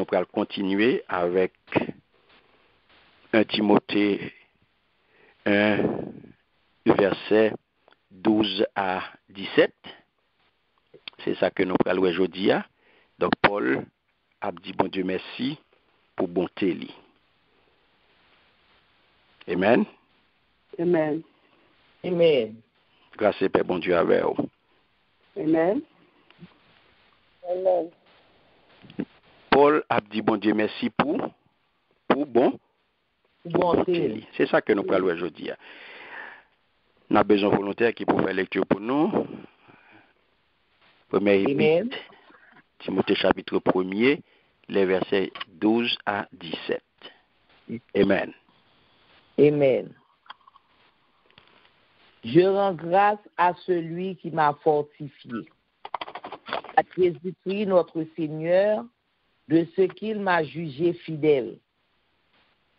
nous allons continuer avec 1 Timothée 1, verset 12 à 17. C'est ça que nous allons aujourd'hui. Donc, Paul a dit, bon Dieu, merci pour bonté. Amen. Amen. Amen. Grâce et paix, bon Dieu, avec vous. Amen. Amen. Paul a dit, bon Dieu, merci pour bonté. C'est ça que nous allons aujourd'hui. Nous avons besoin de volontaires qui peuvent faire lecture pour nous. Premier épître, Timothée chapitre 1er, les versets 12 à 17. Amen. Amen. Je rends grâce à celui qui m'a fortifié, à Jésus-Christ notre Seigneur, de ce qu'il m'a jugé fidèle,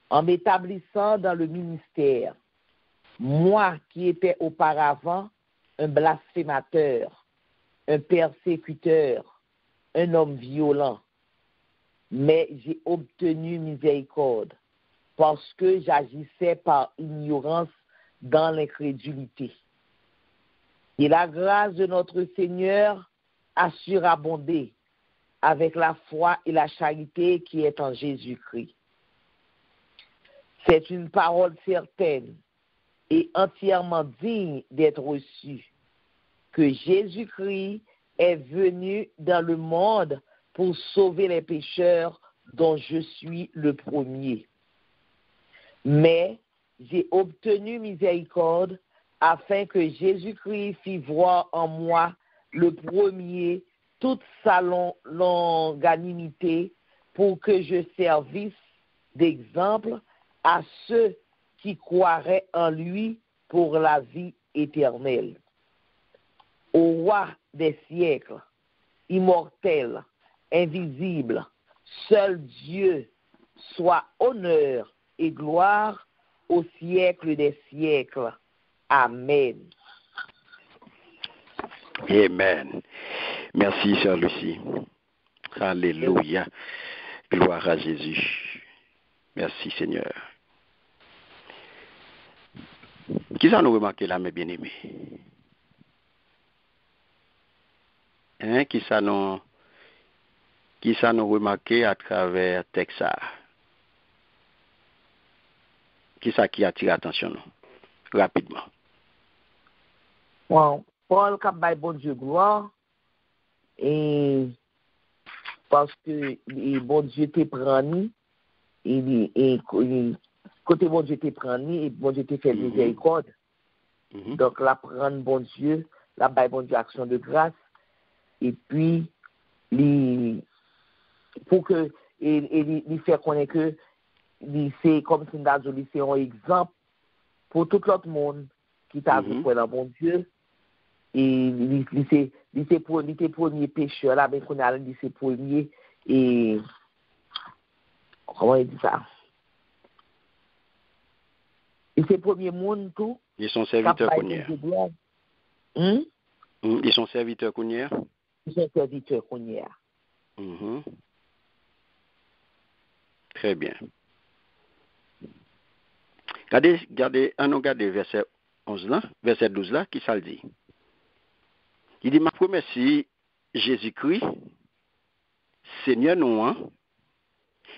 en m'établissant dans le ministère, moi qui étais auparavant un blasphémateur, un persécuteur, un homme violent, mais j'ai obtenu miséricorde parce que j'agissais par ignorance dans l'incrédulité. Et la grâce de notre Seigneur a surabondé avec la foi et la charité qui est en Jésus-Christ. C'est une parole certaine et entièrement digne d'être reçue, que Jésus-Christ est venu dans le monde pour sauver les pécheurs dont je suis le premier. Mais j'ai obtenu miséricorde afin que Jésus-Christ fît voir en moi le premier toute sa longanimité pour que je servisse d'exemple à ceux qui croiraient en lui pour la vie éternelle. Au roi des siècles, immortel, invisible, seul Dieu, soit honneur et gloire au siècle des siècles. Amen. Amen. Merci, sœur Lucie. Alléluia. Gloire à Jésus. Merci, Seigneur. Qui ça nous remarque là, mes bien-aimés? Qui ça nous remarque à travers Texas? Qui ça qui attire l'attention nous? Rapidement. Bon, Paul cap bay bon Dieu gloire et parce que bon Dieu te prani et côté bon Dieu te prani et bon Dieu te fait miséricorde. Donc la prendre bon Dieu, la bay bon Dieu action de grâce et puis pour que il fait connaître que c'est comme si nous c'est un exemple pour tout l'autre monde qui t'a vu pour le bon Dieu. Et il était premier pécheur là, mais qu'on a dit c'est premier et comment il dit ça? Il c'est premier monde tout. Ils sont serviteurs Kounière. Ils sont serviteurs Kounière. Ils sont serviteurs Kounière. Très bien. Regardez, on regarde verset 11 là, verset 12 là, qui ça le dit? Il dit, ma promesse, si Jésus-Christ, Seigneur nous,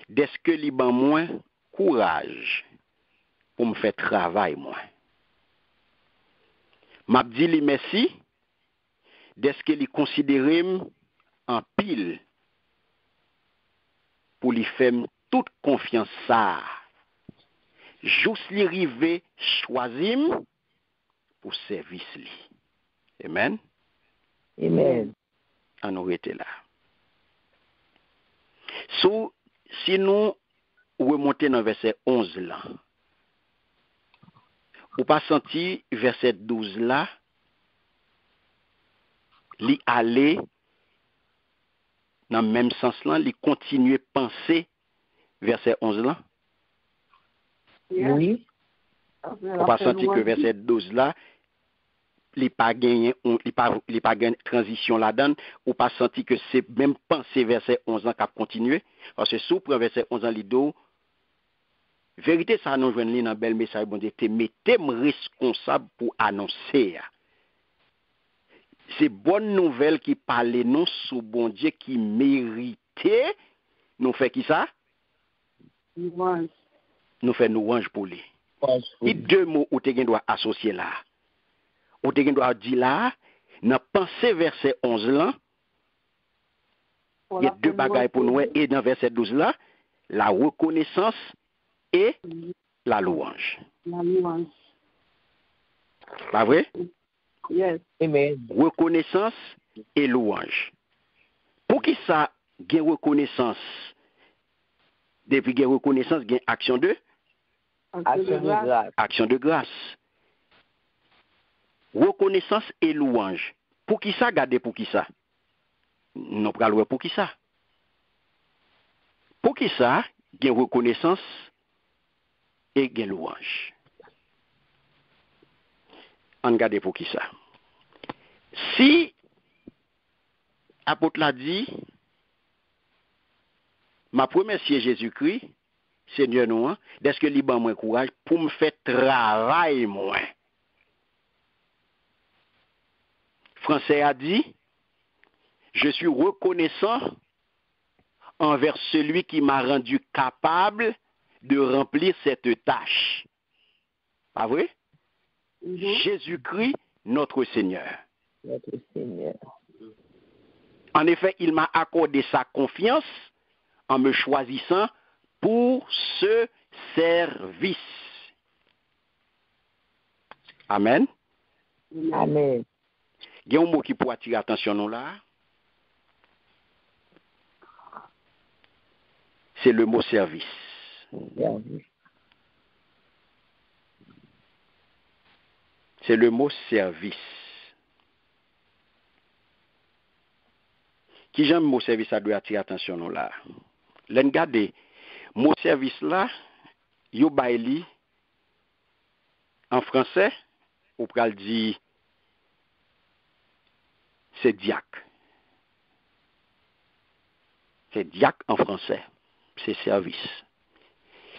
d'est-ce que il ban moins courage pour me faire travail moi. M'a dit li merci, d'est-ce que il considéré en pile pour lui faire toute confiance ça. Juste li rive choisir pour service li. Amen. Amen. On nous était là. Si nous remontons dans verset 11 là, ou pas senti verset 12 là, li aller dans le même sens là, li continuer penser verset 11 là. Oui. Ou pas senti que verset 12 là, il pas gagné il pas gagné transition là-dedans ou pas senti que c'est même pensé verset 11 ans qui a continué parce que sous prend verset 11 ans lido vérité ça nous joindre dans bel message bon Dieu te mettez-moi responsable pour annoncer. C'est bonne nouvelle qui parle nous sous bon Dieu qui méritait nous fait qui ça Louange. nous fait nous ange pour lui. Il deux mots où tu dois associer là. Où tu dois dire là dans pensée verset 11 là il y a deux bagailles pour nous et dans verset 12 là la reconnaissance et la louange. La louange. Pas vrai? Yes. Amen. Reconnaissance et louange. Pour qui ça gain reconnaissance? Depuis gain reconnaissance, gain action de Action de grâce. action de grâce. Reconnaissance et louange. Pour qui ça garder pour qui ça? Non pas louer pour qui ça? Pour qui ça gain reconnaissance et gain louange. On garde pour qui ça? Si apôtre l'a dit ma première c'est Jésus-Christ, Seigneur nous, est-ce que liban moins courage pour me faire travail moins. Français a dit, je suis reconnaissant envers celui qui m'a rendu capable de remplir cette tâche. Pas vrai? Jésus-Christ, notre Seigneur. Notre Seigneur. En effet, il m'a accordé sa confiance en me choisissant pour ce service. Amen. Amen. Il y a un mot qui peut attirer l'attention nous là. C'est le mot service. C'est le mot service. Qui j'aime le mot service, ça doit attirer l'attention nous là. Regardez, mot service là, yo baili en français, ou pral dit c'est diacre. C'est diacre en français. C'est service.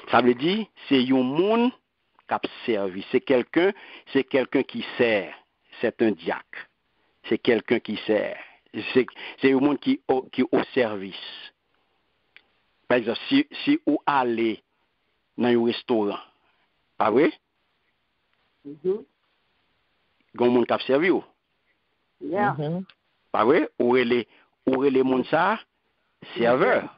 Ça veut dire c'est un monde qui a servi. C'est quelqu'un qui sert. C'est un diacre. C'est quelqu'un qui sert. C'est un monde qui est au service. Par exemple, si vous allez dans un restaurant, pas vrai? Il y a un monde qui a servi. Yeah. Pas vrai? Ou les monde ça serveur.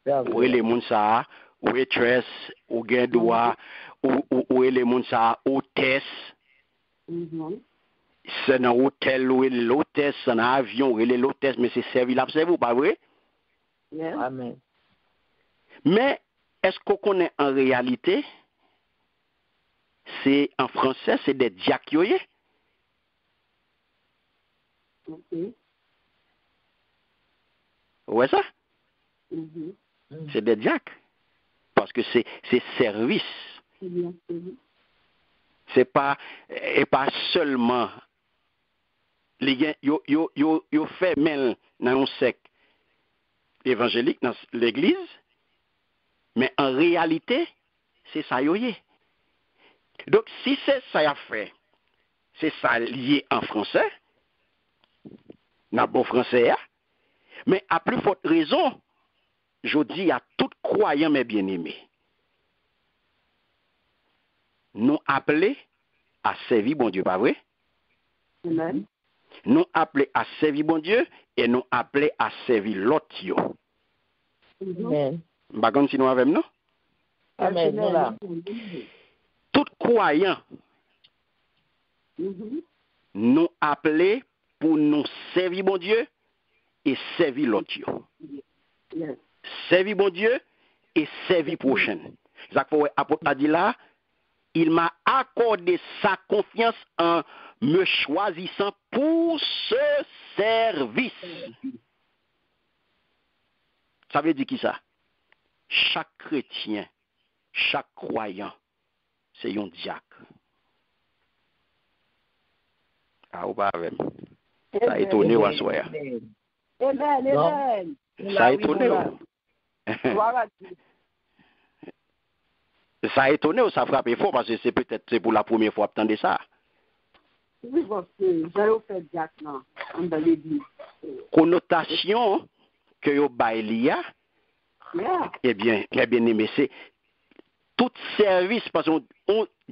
Ou les monde ça waitress, ou gendois, ou les monde ça hôtesse. C'est dans hôtel ou l'hôtesse, c'est dans avion ou l'hôtesse, mais c'est servi là, c'est vous, pas vrai? Yes. Amen. Mais est-ce qu'on connaît en réalité, c'est en français, c'est des diacres. Okay. Ouais ça? C'est des diacres. Parce que c'est service. C'est pas et pas seulement les gens yo fait même dans un secte évangélique dans l'église, mais en réalité, c'est ça yoye. Donc si c'est ça a fait, c'est ça lié en français, dans bon français, mais à plus forte raison, je dis à tout croyant mes bien-aimés, nous appeler à servir bon Dieu, pas vrai? Amen. Nous appeler à servir bon Dieu et nous appeler à servir l'autre. Amen. Pas comme si nous avons non? Amen. Nous là. Tout croyant, nous appeler pour nous servir bon Dieu et servir l'autre. Yes. Servir bon Dieu et servir prochain. Apôtre a dit là, il m'a accordé sa confiance en me choisissant pour ce service. Ça veut dire qui ça? Chaque chrétien, chaque croyant, c'est un diacre. Ah, ou pas avec. Ça a étonné ou à soi. Amen, amen. Ça a étonné ou. Voilà. Ça a étonné ou ça frappe fort parce que c'est peut-être pour la première fois que vous entendez ça. Oui, parce que j'ai fait Jack là, dans l'église. Connotation que yo baïlia, Yeah. eh bien aimé, c'est tout service, parce qu'on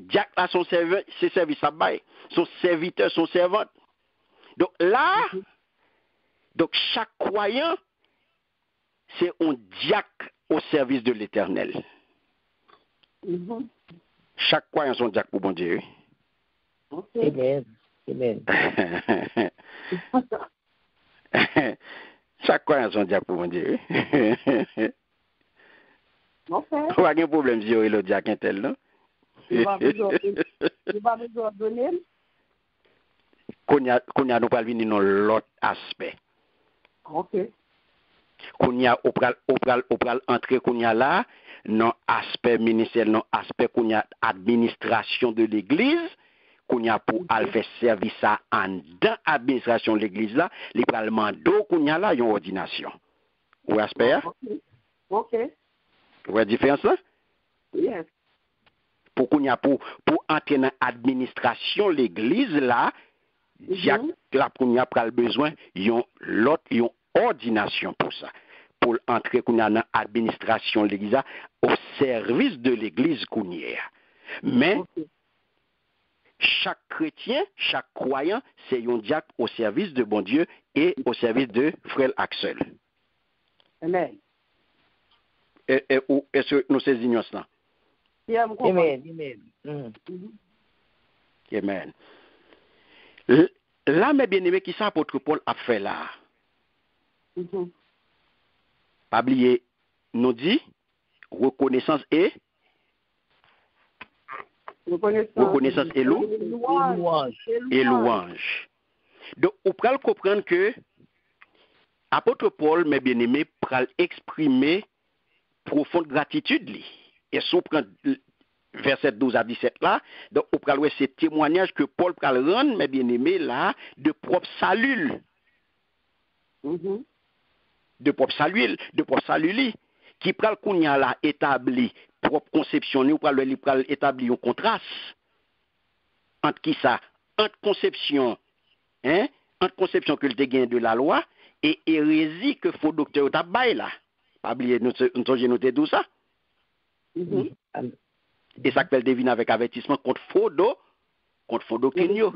Jack là, son serviteur, c'est service à bail, son serviteur, son servante. Donc là, donc chaque croyant, c'est un Jack au service de l'Éternel. Mhm. Chaque croyant son Jack pour bon Dieu. Ok. Amen. Amen. Chaque croyant son Jack pour bon Dieu. Ok. Pas de problème si le Jack intel, non? Il va me donner. Qu'on y a nous pas venir dans l'autre aspect. Ok. Qu'on y a au pral entrer qu'on y a là dans aspect ministériel, dans aspect qu'on y a administration de l'église, qu'on y a pour al faire service ça en dans administration de l'église là, les pral mando qu'on y a là une ordination. Ou aspect? Ok. Ok. Vous voyez la différence là? Yes. Pour qu'on y a pour entrer dans administration de l'église là, Jacques là qu'on y a pral besoin yon l'autre yon ordination pour ça. Pour entrer qu'on y a dans administration de l'église là, au service de l'église qu'on y est. Mais Ok. chaque chrétien, chaque croyant, c'est un diacre au service de bon Dieu et au service de frère Axel. Amen. Est-ce que nous saisissons cela? Yeah, me comprends. Amen. Amen. Mm. Mhm. Amen. Là, mes bien-aimés, qui ça apôtre Paul a fait là? Mhm. Pas oublier, nous dit reconnaissance et reconnaissance et louange. et louange. Donc, on peut comprendre que apôtre Paul, mes bien-aimés, pral exprimer profonde gratitude li. Et si on prend verset 12 à 17 là, donc on pral voir ces témoignages que Paul pral rendre, mes bien-aimés, là, de propre salut. Mhm. De propre salut li, qui pral kounya là établi propre conception, ou pral établi un contraste entre qui ça? Entre conception que le te gain de la loi et hérésie que faux docteur t'a bail là. Pas oublier nous noté tout ça. Mhm. Et ça qu'elle devine avec avertissement contre faux doctrine yo.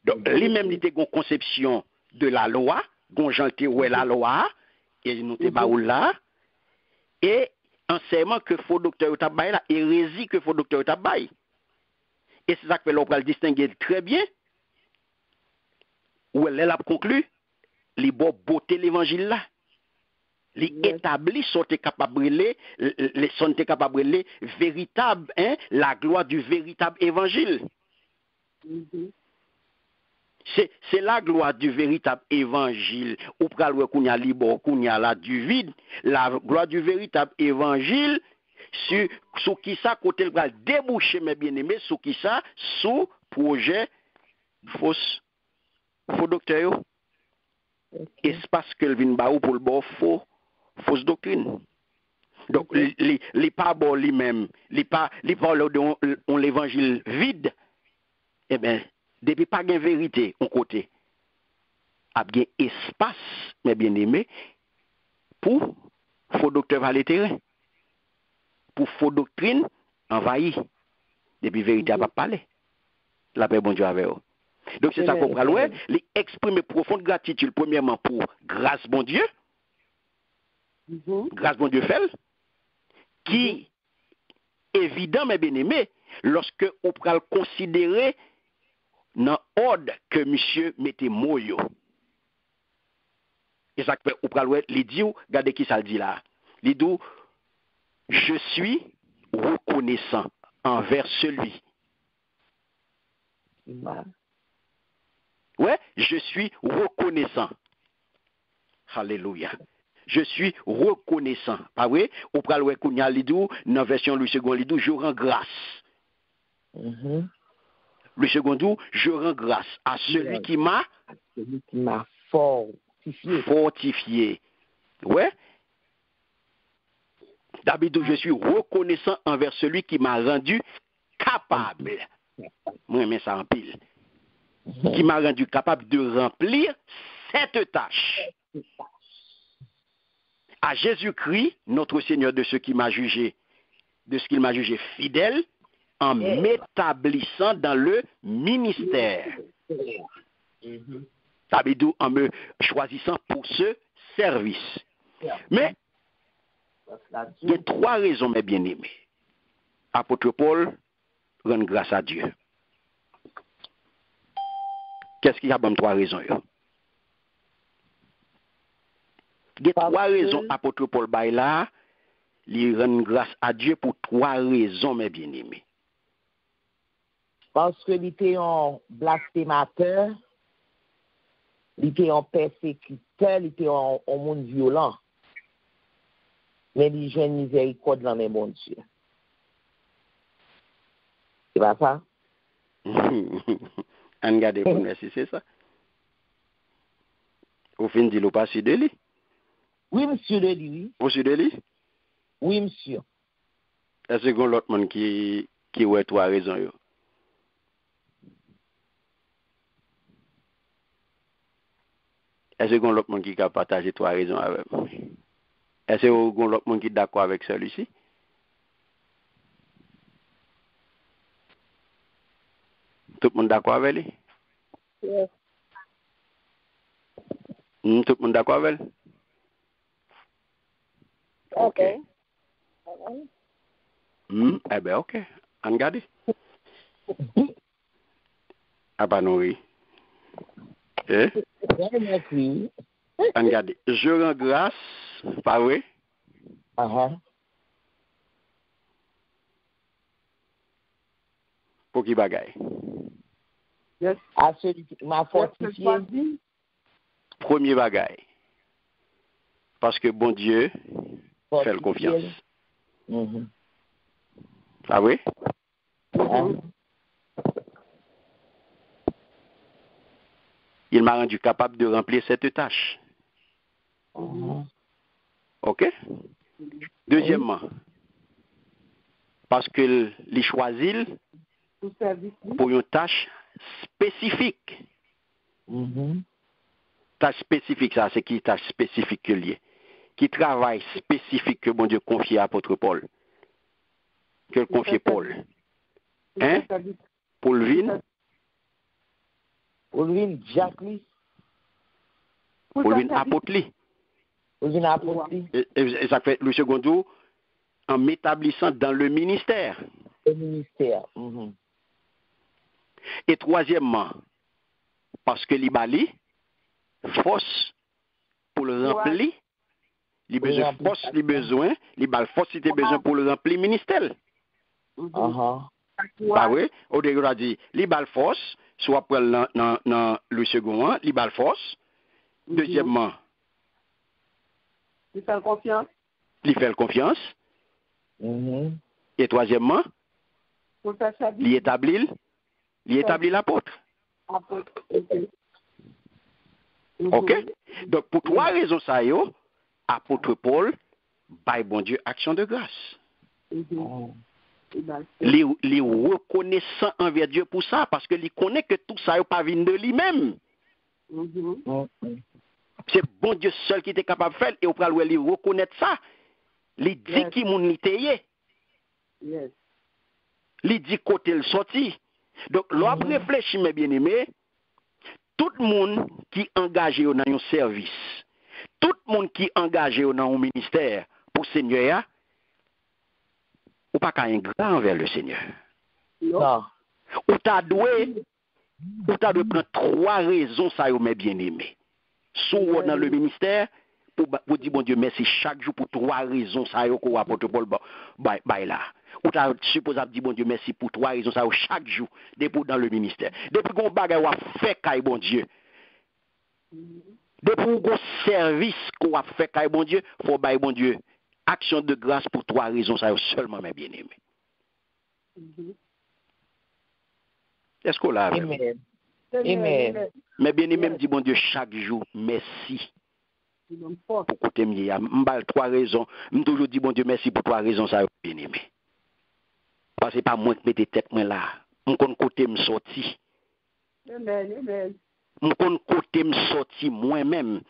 Donc lui-même il te gon conception de la loi, gon jante ouais la loi et nous te baoul là et enseignement que faux docteur t'a bail là, hérésie que faux docteur t'a bail. Et c'est ça que l'on va le distinguer très bien. Où elle a conclu, les beauté l'évangile là. Les établis sont capables de véritable, la gloire du véritable évangile. Mhm. C'est la gloire du véritable évangile. Ou pral wè kounya libo, kounya la du vide, la gloire du véritable évangile, sous qui ça, côté le pral déboucher, mes bien-aimés, sous qui ça, sous projet faux docteur yo. Et c'est parce que le vin ba ou pour le bon fausse doctrine. Donc, les pas bon lui-même, les pas on l'évangile vide, eh bien, depuis pas de vérité, on côté, a bien espace, mes bien-aimés, pour faux docteur va terrain, pour faux doctrine envahir, depuis vérité a pas parler. La paix bon Dieu avec eux. Donc, c'est ça qu'on prend loin, les exprimer profonde gratitude, premièrement, pour grâce bon Dieu, grâce bon Dieu fait, qui évident, mes bien-aimés, lorsque on peut considérer dans l'ordre que monsieur mettait moyo. Et ça fait on peut les dire, regardez qui ça le dit là. Il dit, je suis reconnaissant envers celui. Ouais, je suis reconnaissant. Alléluia. Je suis reconnaissant. Pas vrai? On peut le kounya lidou, dans la version Louis II lidou, je rends grâce. Le second dit, je rends grâce à celui qui m'a fortifié. Ouais. D'habitude, je suis reconnaissant envers celui qui m'a rendu capable. Moi, mais ça en pile. Qui m'a rendu capable de remplir cette tâche. À Jésus-Christ, notre Seigneur, de ce qu'il m'a jugé fidèle, en m'établissant dans le ministère. D'habitude, en me choisissant pour ce service. Mais, il y a 3 raisons, mes bien-aimés. Apôtre Paul rend grâce à Dieu. Qu'est-ce qu'il y a dans 3 raisons? Il y a 3 raisons, apôtre Paul Baïla, il rend grâce à Dieu pour 3 raisons, mes bien-aimés. Parce que il était un blasphémateur, il était un persécuteur, il était un monde violent. Mais il joue une miséricorde dans mes bons Dieu. C'est pas ça? On regarde pour nous si c'est ça. Au fin dit, pas sur de lui. Oui, monsieur de lui, oui. Au sur de lui? Oui, monsieur. Est-ce que l'autre monde qui a 3 raisons? Yo? Est-ce que l'autre monde qui a partagé 3 raisons avec moi? Est-ce que l'autre monde qui est d'accord avec celui-ci? Tout le monde d'accord avec lui? Yes. Tout le monde d'accord avec lui? OK. Eh bien, OK. On regarde. Ah, bah non, oui. Eh? On regarde. Je rends grâce, pas vrai? Pour qui bagaille? Yes. À celui qui m'a fortifié. Premier bagaille. Parce que bon Dieu fait le confiance. Ah oui? Il m'a rendu capable de remplir cette tâche. OK? Deuxièmement, parce que les choisit pour une tâche spécifique. Tâche spécifique, ça, c'est qui tâche spécifique que lié? Qui travail spécifique que bon Dieu confie à l'apôtre Paul? Que le confie Paul? Hein? Paul Vin? Paul Vin, Jacques Lee. Paul Vin apôtre Lee. Paul Vin apôtre Lee. Et ça fait le second jour en m'établissant dans le ministère. Le ministère. Et troisièmement, parce que l'Ibali, force pour le remplir, les besoins force, les besoins, l'Ibali force si tu as besoin pour le remplir ministère. Bah oui, au début, on a dit, l'Ibali force, soit pour dans le second, l'Ibali force. Deuxièmement, il fait confiance. Il fait confiance. Et troisièmement, il établit l'apôtre. OK? Donc, pour 3 raisons, ça y est, apôtre Paul, by bon Dieu, action de grâce. Les reconnaissant envers Dieu pour ça, parce qu'il connaît que tout ça n'est pas venu de lui-même. C'est bon Dieu seul qui était capable de faire, et on peut lui reconnaître ça. Il dit qui moun l'iteye. Il dit côté le sorti. Donc, l'on réfléchit, mes bien-aimés, tout le monde qui est engagé dans un service, tout le monde qui est engagé dans un ministère pour le Seigneur, ou pas qu'à un grand envers le Seigneur. Non. Ou t'as doué prendre 3 raisons, ça, mes bien-aimés. Soit dans le ministère, pour dire, bon Dieu, merci chaque jour pour 3 raisons, ça, qu'on apporte Paul, là. Ou t'as supposé dire, bon Dieu, merci pour 3 raisons, ça, chaque jour, depuis dans le ministère. Depuis qu'on bagaille, on fait, bon Dieu. Depuis qu'on service, qu'on a fait, bon Dieu, faut bailler, bon Dieu. Action de grâce pour 3 raisons, ça, seulement, mes bien-aimés. Est-ce qu'on l'a? Amen. Amen. Mais bien aimé, me dit bon Dieu chaque jour merci. Pour côté m'y m'bal 3 raisons. Me toujours dit bon Dieu merci pour 3 raisons ça bien aimé. Parce que pas moi qui mette tête moi là. M'kon côté me sorti. Amen. M'kon côté me sorti moi-même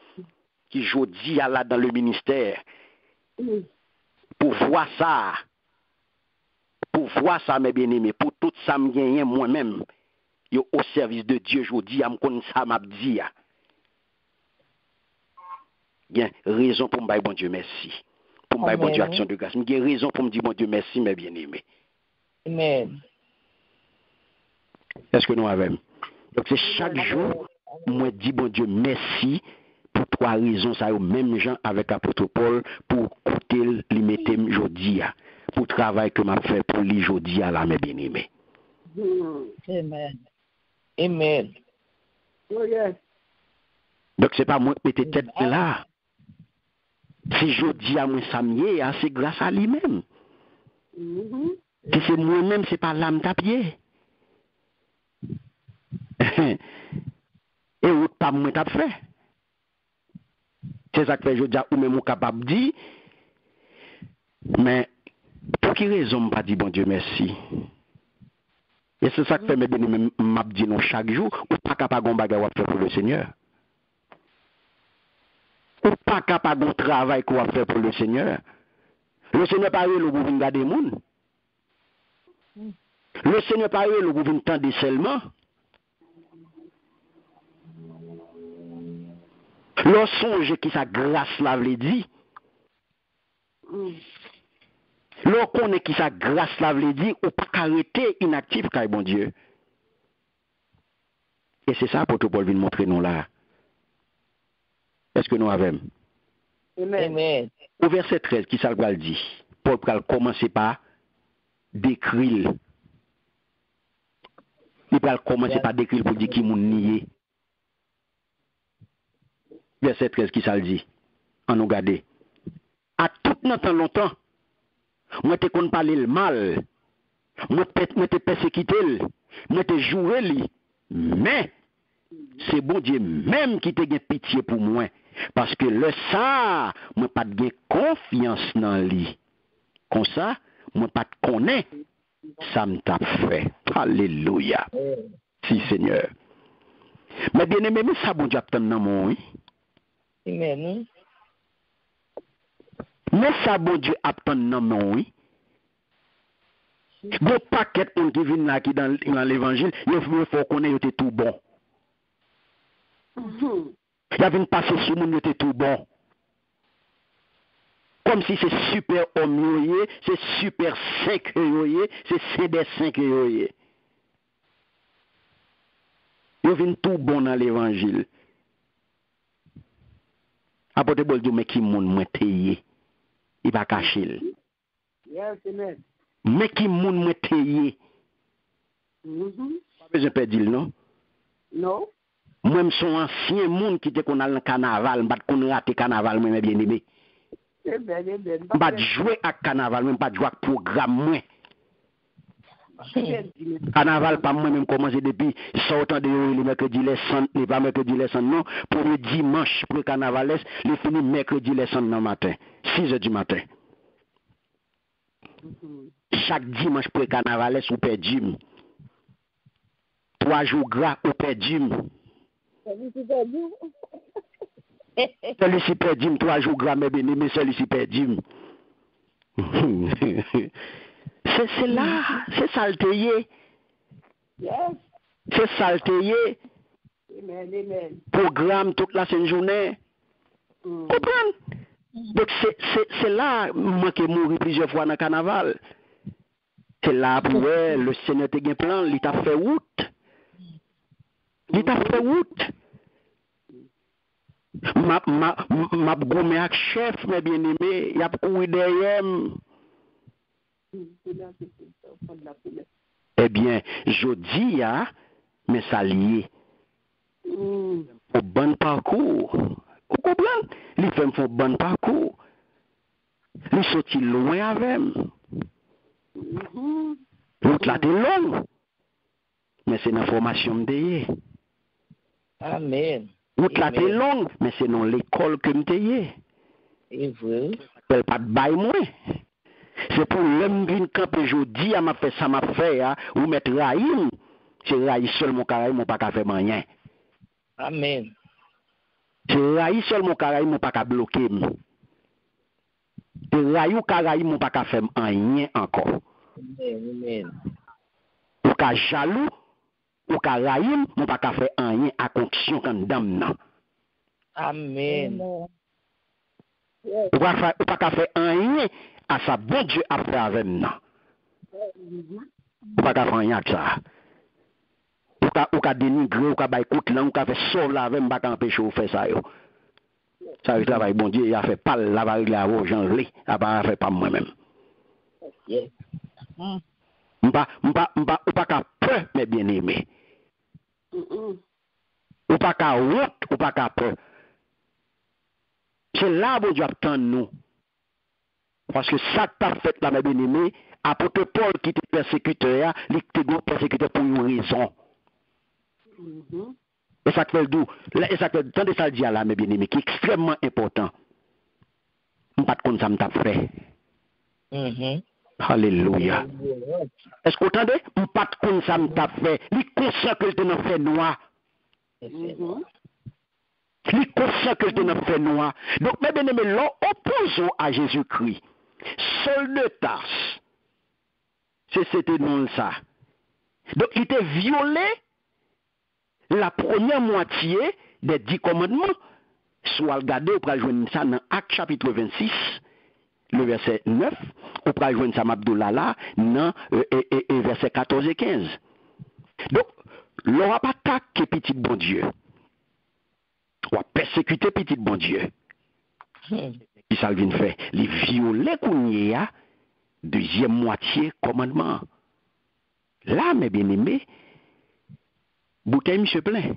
qui jodi à là dans le ministère. Pour voir ça. Pour voir ça mes bien-aimés, pour tout ça me gagner moi-même. Yo au service de Dieu jodi à me connait ça m'a dit. Bien, raison pour me dire bon Dieu merci. Pour me dire bon Dieu action de grâce. J'ai raison pour me dire bon Dieu merci, mes bien-aimés. Amen. Est-ce que nous avons? Donc c'est chaque jour, moi dis bon Dieu merci pour 3 raisons, ça au même gens avec l'apôtre Paul pour coûter li mettre jodi pour le travail que m'a fait pour lui jodi à la mes bien-aimés. Amen. Amen. Oh yes. Donc c'est pas moi qui mette tête là. Si jodi à moi samedi, c'est grâce à lui-même. Si c'est moi-même, c'est pas l'âme tapier. Et ou pas moi t'a fait. C'est ça que fait jodi ou même capable dire. Mais pour quelle raison pas dit bon Dieu merci? Et c'est ça que fait mes bien-aimés m'a dit non chaque jour ou pas capable gon bagay ou faire pour le Seigneur. Ou pas capable de travail qu'on va faire pour le Seigneur. Le Seigneur pas le pour venir garder moun. Le Seigneur pas le pour venir tendre seulement. Le songe qui sa grâce la veut dire. Le connaît qui sa grâce la veut dire ou pas arrêter inactif car bon Dieu. Et c'est ça pour Paul vient montrer nous là. Est-ce que nous avons? Amen. Au verset 13, qui ça va le dire? Paul va commencer par décrire. Il va commencer par décrire pour dire qui moun nié. Verset 13, qui ça le dit? En nous garder. À tout notre longtemps, moi te kon parler le mal. Moi te persécuter, moi te jouer li. Mais c'est bon Dieu même qui te gen pitié pour moi. Parce que le ça, moi pas de confiance dans lui. Comme ça, moi pas de connaît, ça me t'a fait. Alléluia. Si Seigneur. Mais bien aimé, mais ça bon Dieu attend dans mon oui. Amen. Mais ça bon Dieu attend dans mon oui. Bon paquet on qui vient là qui dans l'évangile, il faut connaître tout bon. Il y avait une passée sur mon était tout bon. Comme si c'est super homme, c'est super 5, c'est saint des 5. Il vient tout bon dans l'évangile. Apôtre Paul dit, mais qui moun mwen teye? Il va cacher. Yes, amen. Mais qui moun mwen teye? Pas besoin de dire non? No. Moi, je suis un ancien monde qui était qu'on a le carnaval, je ne vais pas rater le carnaval, moi, bien aimé. Je ne vais pas jouer à carnaval, je ne vais pas jouer à programme. Carnaval, pas moi-même commencé depuis sortant de le mercredi les cent, n'est pas mercredi les cent, non. Pour le dimanche, pour le carnaval, il finit mercredi les cent dans le matin, 6 heures du matin. Chaque dimanche pour le carnaval, on perd gym. 3 jours gras, on perd gym. Celui-ci perdu 3 jours gras, mais bien aimé, celui-ci perdu. C'est là, c'est salteye. Yes. C'est salteye. Amen. Programme toute la journée. Comprends? Donc c'est là, moi qui ai mouru plusieurs fois dans le carnaval. C'est là pour le Seigneur te gen plan, il t'a fait route. Il t'a fait route. Ma gommé avec chef, mes bien-aimés, il y a couru derrière. Eh bien, je dis, mais ça lié au bon parcours. Vous comprenez? Les femmes font bon parcours. Ils sortent loin avec. L'autre là, t'es long. mais c'est une formation m'deye. Amen. Route là t'es longue, mais c'est dans l'école que m'deye. Et vrai. Elle pas de bail moi. C'est pour l'homme vinn camper jodi a m'a fait ça m'a fait ou mettre raïm. C'est raïm seulement carré mon pas ka faire rien. Amen. C'est raïm seulement carré mon pas ka bloquer. C'est raïm carré mon pas ka faire rien encore. Amen. Ou ka jaloux ou ka raïm mon pas ka faire rien à condition quand dame nan. Amen. Ou pas ka faire rien à ça bon Dieu a fait avec nous. Ou pas ka faire rien à ça. Ou ka dénigrer, ou ka bay koute là, ou ka fait sauve la avec m'pa empêcher ou faire ça yo. Ça le travail bon Dieu, il a fait pas la va régler à gens li, a pas fait pas moi-même. Yes. M'pa ou pas ka peur mes bien-aimés. Ou pas ka honte, ou pas ka peur. C'est là bon Dieu attend nous. Parce que ça t'a fait là mes bien-aimés, apôtre Paul qui était persécuteur, il était persécuteur pour une raison. Et ça fait le doux. Et ça fait tant de ça dit là, mes bien-aimés, qui est extrêmement important. Je ne sais pas de ça m'a fait. Alléluia. Est-ce que vous entendez? Je ne sais pas de ça m'a fait. Il est conscient que tu n'as fait noir. Il est conscient que tu n'as fait noir. Donc, mes bien-aimés, l'opposons à Jésus-Christ. Saul de Tarse. C'était non ça. Donc, il était violé la première moitié des 10 commandements. Soit regardé, on peut joindre ça dans Actes chapitre 26, le verset 9. On peut joindre ça Mabdoula là, dans verset 14 et 15. Donc, l'on va pas attaquer petit bon Dieu. On va persécuter petit bon Dieu. Qui ça vient faire? Les violer qu'on y a, deuxième moitié commandement. Là, mes bien-aimés, bouteille monsieur plein.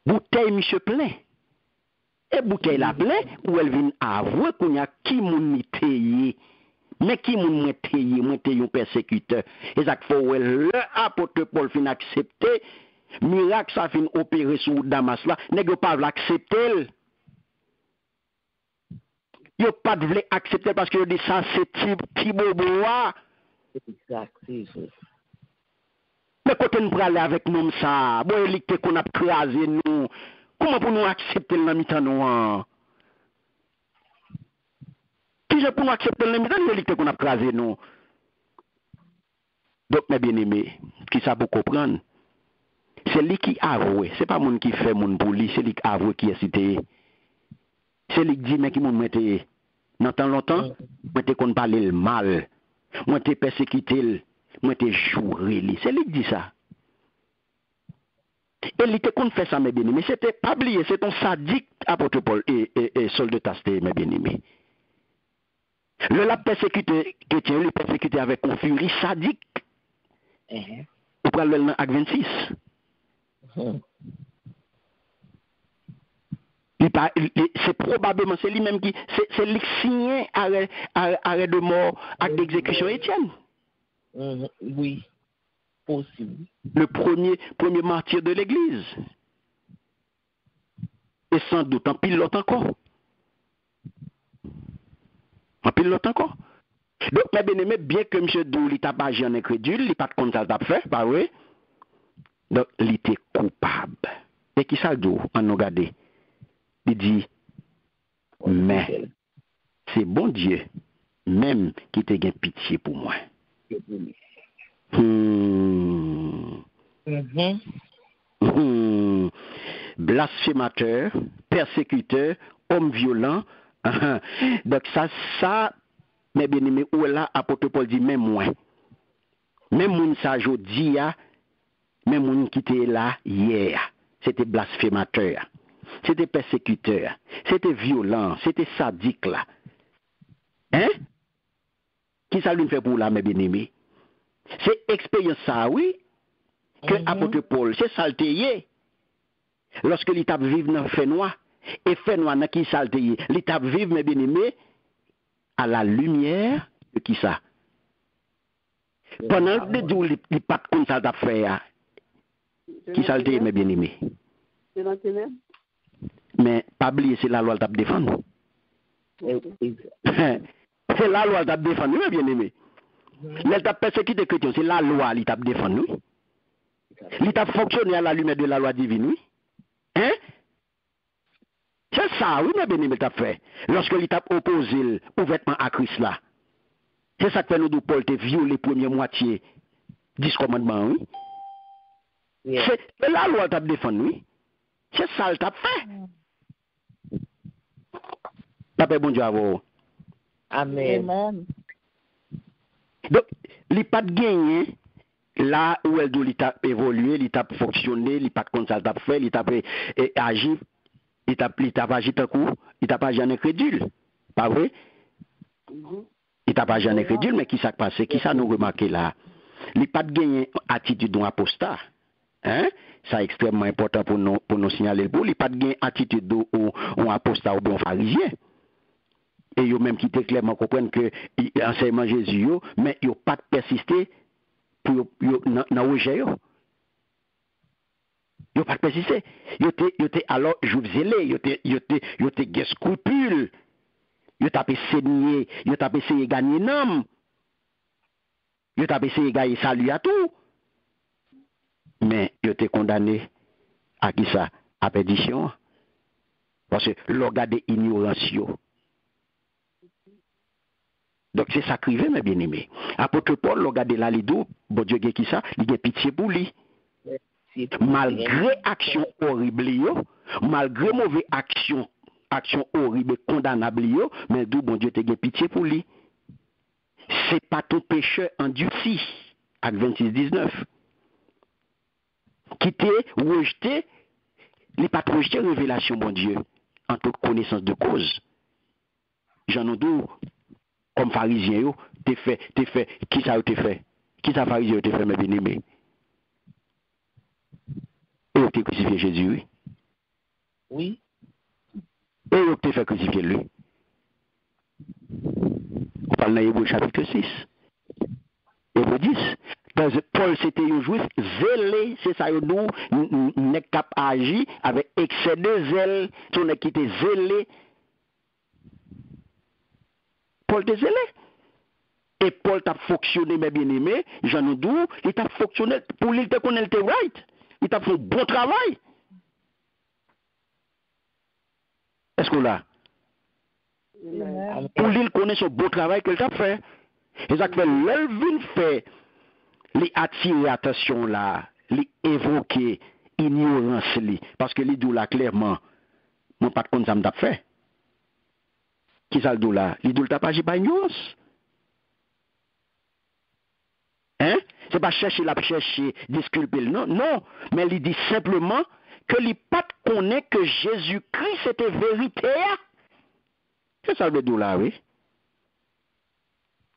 Bouteille monsieur plein. Et bouteille la plein, où elle vient avouer qu'on y a qui moun teye. Mais qui moun teye un persécuteur. Et ça faut le apôtre Paul fin accepter. Miracle ça fin opérer sur Damas là, nèg pas l'accepter. Yo pas voulu accepter parce que dit ça c'est petit boboa. Exact, c'est vrai. Mais quand on peut aller avec nous ça, bon élicte qu'on a crasé nous, comment pour nous accepter le mi-temps nous? Qui je pour nous accepter le mi-temps élicte qu'on a crasé nous? Donc mes bien-aimés, qui ça pour comprendre? C'est lui qui avoue, c'est pas moun qui fait moun pour lui, c'est lui qui avoue qui est cité. C'est lui qui dit mais qui moun mette dans tant longtemps, moi te kon parler le mal, moi te persécuter, moi te jouer lui. C'est lui qui dit ça. Et il te kon fait ça mes bien-aimés, c'était pas oublié, c'est ton sadique apôtre Paul et Saul de Tarse mes bien-aimés. Le la persécuté chrétien, le persécuté avec une furie sadique. Ou pral le acte 26. C'est probablement c'est lui-même qui c'est lui qui signe arrêt de mort, acte d'exécution Étienne. Oui, possible. Le premier martyr de l'Église. Et sans doute en pile l'autre encore. En pile l'autre encore. Donc, mes bien-aimés, bien que M. Dou, il t'a pas agi en incrédule, il pas de compte ça t'a fait, pas vrai? Donc, il était coupable. Et qui ça dit, en nous regarder? Il dit, mais, c'est bon Dieu, même qui te gagne pitié pour moi. Blasphémateur, persécuteur, homme violent. Donc, ça, mes bien-aimés, où est là, apôtre Paul dit, même moi. Même moun sa jodi ya, même moun qui était là hier, c'était blasphémateur, c'était persécuteur, c'était violent, c'était sadique là. Hein? Qui ça lui fait pour là, mes bien-aimés? C'est expérience ça, oui, que apôtre Paul, c'est saltéyé. Lorsque l'étape vive dans fait noir, et fait noir dans qui saltéyé, l'étape vive, mes bien-aimés, à la lumière de qui ça? Pendant que Dieu il pas comme ça t'a fait, qui ça le dit, mes bien-aimés? C'est dans tes mêmes? Mais pas oublier, c'est la loi t'a défendre. C'est la loi t'a défendre, mes bien-aimés. Mais t'a persécuté chrétien, c'est la loi qui t'a défendre, oui. Il t'a fonctionné à la lumière de la loi divine, oui. Hein? C'est ça, oui, mes bien-aimés, t'a fait. Lorsque il t'a opposé ouvertement à Christ là. C'est ça que fait nous de Paul te violé première moitié 10 commandements, oui. Yeah. C'est la loi t'a défendu, oui. C'est ça le t'a fait. T'as bon Dieu à vous. Amen. Donc, il pas de gagné là où elle doit évoluer, il t'a fonctionné, il pas comme ça t'a fait, il t'a agi, il t'a agi tant coup, il t'a pas agi en incrédule. Pas vrai? Il t'a pas jamais crédule, mais qui s'est passé? Qui ça nous remarqué là? Il n'a pas de gagné attitude d'un apostat. Hein? C'est extrêmement important pour nous signaler. Il n'a pas de gagné attitude d'un apostat ou d'un pharisien. Et il même qui clairement comprendre que l'enseignement Jésus, mais il n'a pas persisté pour dans le rejet. Il n'a pas persisté. Il était alors joué, il était scrupule. Yo t'a essayé, de gagner nom. Yo t'a essayé de gagner salut à tout. Mais yo t'es condamné à qui ça? À perdition. Parce que l'on garde ignorance yo. Donc c'est ça qui mes bien-aimés. Apôtre Paul, l'on garde là, bon Dieu qui ça? Il a pitié pour lui. Malgré action horrible yo, malgré mauvaise action horrible, condamnable, mais d'où bon Dieu te gen pitié pour lui. C'est pas ton péché endurci, avec 26-19. Qui t'est rejeté, il n'est pas rejeté révélation, bon Dieu, en toute connaissance de cause. J'en ai d'où, comme pharisien, t'es fait, qui ça t'es fait? Qui ça pharisien t'es fait, mes bien-aimés? Et t'es crucifié Jésus, oui? Oui. Et il t'a fait crucifier lui. On parle dans Hébreux chapitre 6. Hébreux 10. Paul c'était un juif zélé, c'est ça, nous, n'est cap agi avec excès de zèle, son qui était zélé. Paul était zélé. Et Paul t'a fonctionné, mes bien-aimés, Jean Oudou, il t'a fonctionné, pour lui, il te connaît le right. Il t'a fait un bon travail. Est-ce que là? Pour lui, il connaît son beau travail qu'il a fait. Et ça fait l'elvin fait, les attirer attention là, les évoquer ignorance parce que les dou là clairement, mon pas de compte ça m'a fait. Qui ça le dou là? Les dou t'a pas pas ignorance. Hein? C'est pas chercher disculper non, mais il dit simplement que il pas connaît que Jésus-Christ c'était vérité. C'est ça le dou là, oui.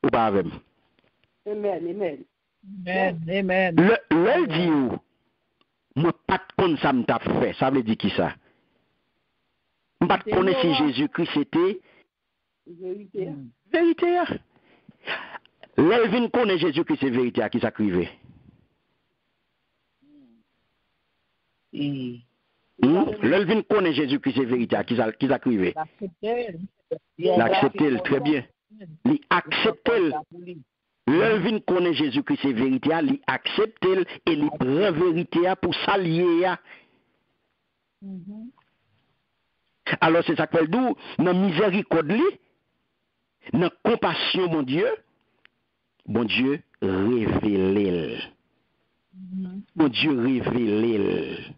Ou pas avec? Amen. Le dit moi pas de connaître ça m'a fait. Ça veut dire qui ça? Je pas de connaître si Jésus-Christ c'était vérité. L'elvin connaît Jésus-Christ c'est vérité à qui ça crivé. L'elvin connaît Jésus-Christ c'est vérité à qui ça crivé. L'accepter très bien. Il accepte. L'elvin connaît Jésus-Christ c'est vérité, il accepte et il prend vérité pour s'allier. Alors c'est ça que nous, dans miséricorde, dans compassion, mon Dieu révèle. Mon Dieu révèle.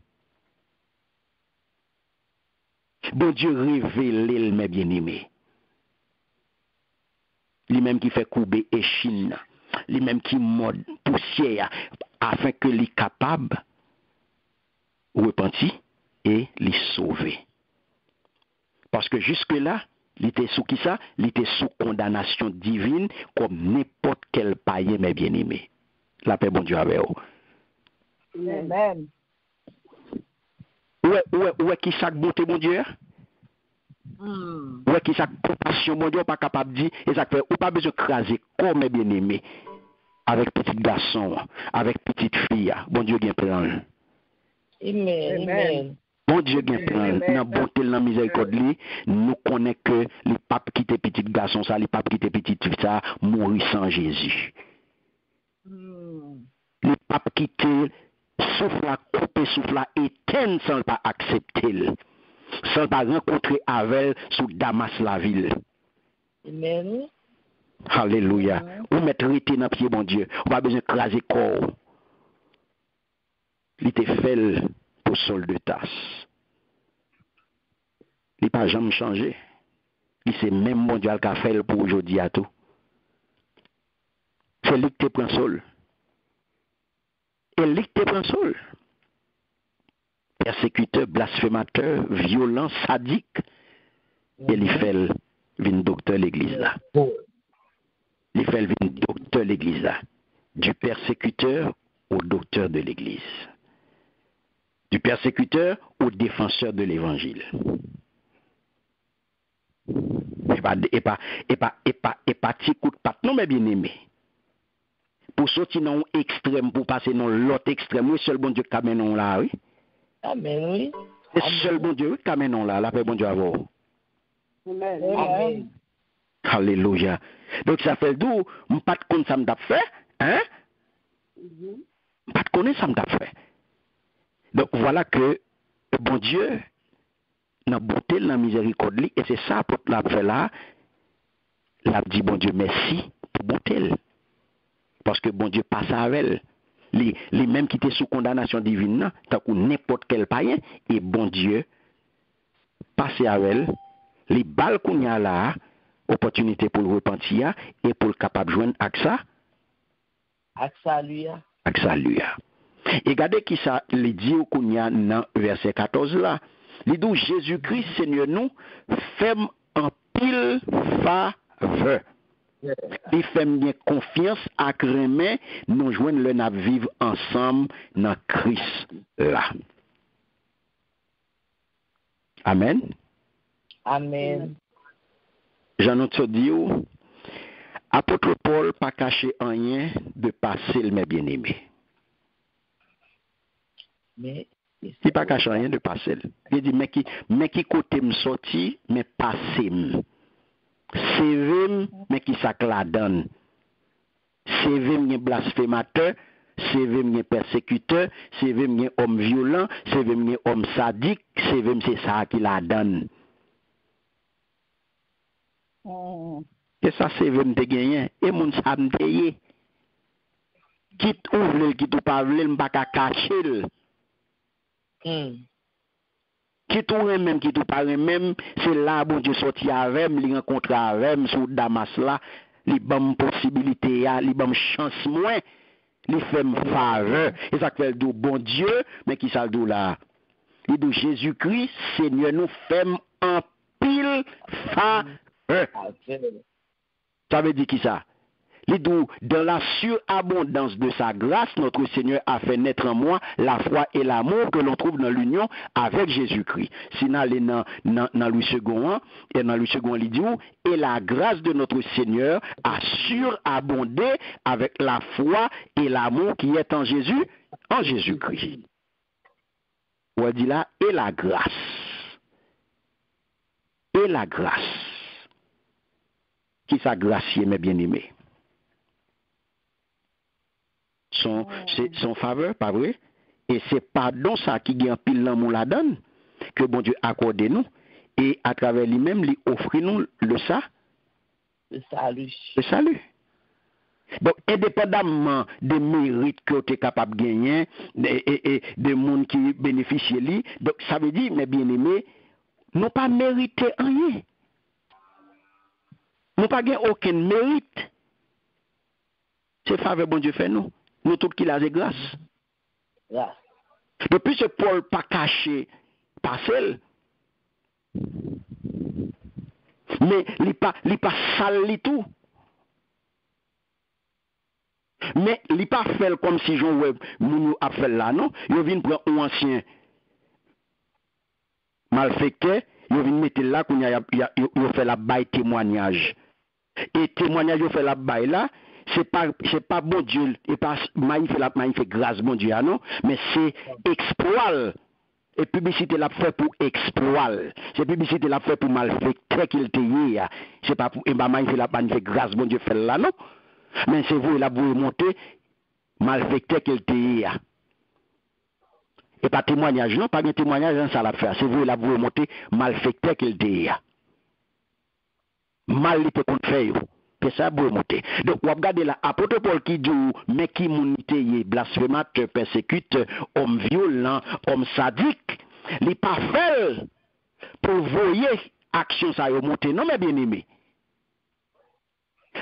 Bon Dieu révèle, mes bien-aimés. Lui-même qui fait couper échine, lui-même qui mode poussière, afin que les capable repentir et les sauver. Parce que jusque-là, il était sous qui ça? Il était sous condamnation divine, comme n'importe quel païen, mes bien-aimés. La paix, bon Dieu, avec vous. Amen. Ouais, qui chaque bonté, mon Dieu? Ouais, qui chaque compassion, mon Dieu, pas capable de dire, et ça fait, ou pas besoin de craser, comme mes bien-aimés. avec petit garçon, avec petite fille, bon Dieu gen plan. Amen. Bon Dieu gen plan, nan bonté nan miséricorde li, nous connaît que les papes qui étaient petit garçon ça, les papes qui étaient petite fille ça, mourir sans Jésus. Les papes qui étaient souffle à couper, souffle à éteindre sans pas accepter, sans pas rencontrer avec sous Damas la ville. Amen. Alléluia. Ou mettre rete dans pied bon Dieu. On pas besoin de craser corps. Il était fait pour sol de tasse. Il n'a pas jamais changé. Il c'est même bon Dieu qui a fait pour aujourd'hui à tout. C'est lui qui te prend sol. Et lui qui te prend sol. Persécuteur, blasphémateur, violent, sadique. Et il fait vin docteur l'église là. Il fait vin docteur l'église là. Du persécuteur au docteur de l'église. Du persécuteur au défenseur de l'évangile. Et pas petit coup de patte, non mais bien aimé. Pour sortir dans un extrême, pour passer dans l'autre extrême, oui, seul bon Dieu qui amène là, oui. Amen, oui. C'est seul bon Dieu qui amène là, la paix bon Dieu à vous. Amen. Alléluia. Donc ça fait d'où, je ne pas de connaître ça me fait, hein? Pas de connaître ça me fait. Donc voilà que bon Dieu, dans beauté, dans miséricorde, et c'est ça pour la fait là, l'a dit bon Dieu merci pour beauté. Parce que bon Dieu passe avec elle. Les mêmes qui étaient sous condamnation divine, tant que n'importe quel païen, et bon Dieu passe avec elle, les balles qu'on y a là, opportunité pour le repentir et pour le capable de joindre avec ça. Avec ça, lui. Et regardez qui ça, les dit qu'on y a dans verset 14 là. Il dit Jésus-Christ, Seigneur nous, fait en pile faveur. Il fait bien confiance à crémer, nous joindre le nap vivre ensemble dans Christ là. Amen. Amen. J'en ai dit, apôtre Paul pas caché rien de passer mes bien-aimés. Mais il pas caché rien de passer. Il dit mais qui côté me sorti mais passer. C'est mais qui ça la donne. C'est vrai blasphémateur, c'est vrai persécuteur, c'est vrai homme violent, c'est vrai homme sadique, c'est vrai c'est ça qui la donne. Et ça c'est vrai me gagné et mon ça me payer. Qui ouvre qui tout pas vle m'pas cacher. Qui tout même qui tout pas même c'est là bon Dieu sorti avec me rencontrer avec sur Damas là, li bam possibilité a, li bam chance moins, li fait me faveur et ça fait du bon Dieu mais qui ça do là. Il dit Jésus-Christ Seigneur nous fait en pile faveur. Ça veut dire qui ça? Il dit dans la surabondance de sa grâce, notre Seigneur a fait naître en moi la foi et l'amour que l'on trouve dans l'union avec Jésus-Christ. Sinon, allez dans Louis II, et dans Louis II, il dit et la grâce de notre Seigneur a surabondé avec la foi et l'amour qui est en Jésus-Christ. On dit là, et la grâce. Et la grâce. Qui sa gracier, mes bien-aimés? Son faveur, pas vrai? Et c'est pardon ça qui gagne pile l'amour la donne, que bon Dieu accorde nous, et à travers lui-même, lui offre nous le salut. Donc, indépendamment des mérites que tu es capable de gagner, et des monde qui bénéficient de lui, donc ça veut dire, mes bien-aimés, nous pas mérité rien. Nous pas gagné aucun mérite. C'est faveur bon Dieu fait nous. Nous tous qui la grâce. Depuis ce Paul pas caché par celle. Mais il pas sale tout. Mais il pas fait comme si Jean Web nous a fait là non, il vient prendre un ancien malfaiteur, il vient mettre là qu'on a fait la bail témoignage. Et témoignage yo fait la baille là, c'est pas bon Dieu, et pas maïf fait grâce bon Dieu non, mais c'est exploit. Et publicité l'a fait pour exploit. C'est publicité l'a fait pour malfecter qu'il te y a. C'est pas pour et bah maïf la fait grâce bon Dieu fait là non. Mais c'est vous la vous monter malfecter qu'il te y a. Et pas témoignage non, pas de témoignage ça l'a fait. C'est vous la vous monter malfecter qu'il te y a. Mal li te compte fait yo. C'est ça pour monter. Donc on regarde là apôtre Paul qui dit mais qui monité est blasphémateur, persécuteur, homme violent, homme sadique, li pas fait pour voyer action ça yo monter non mais bien aimé.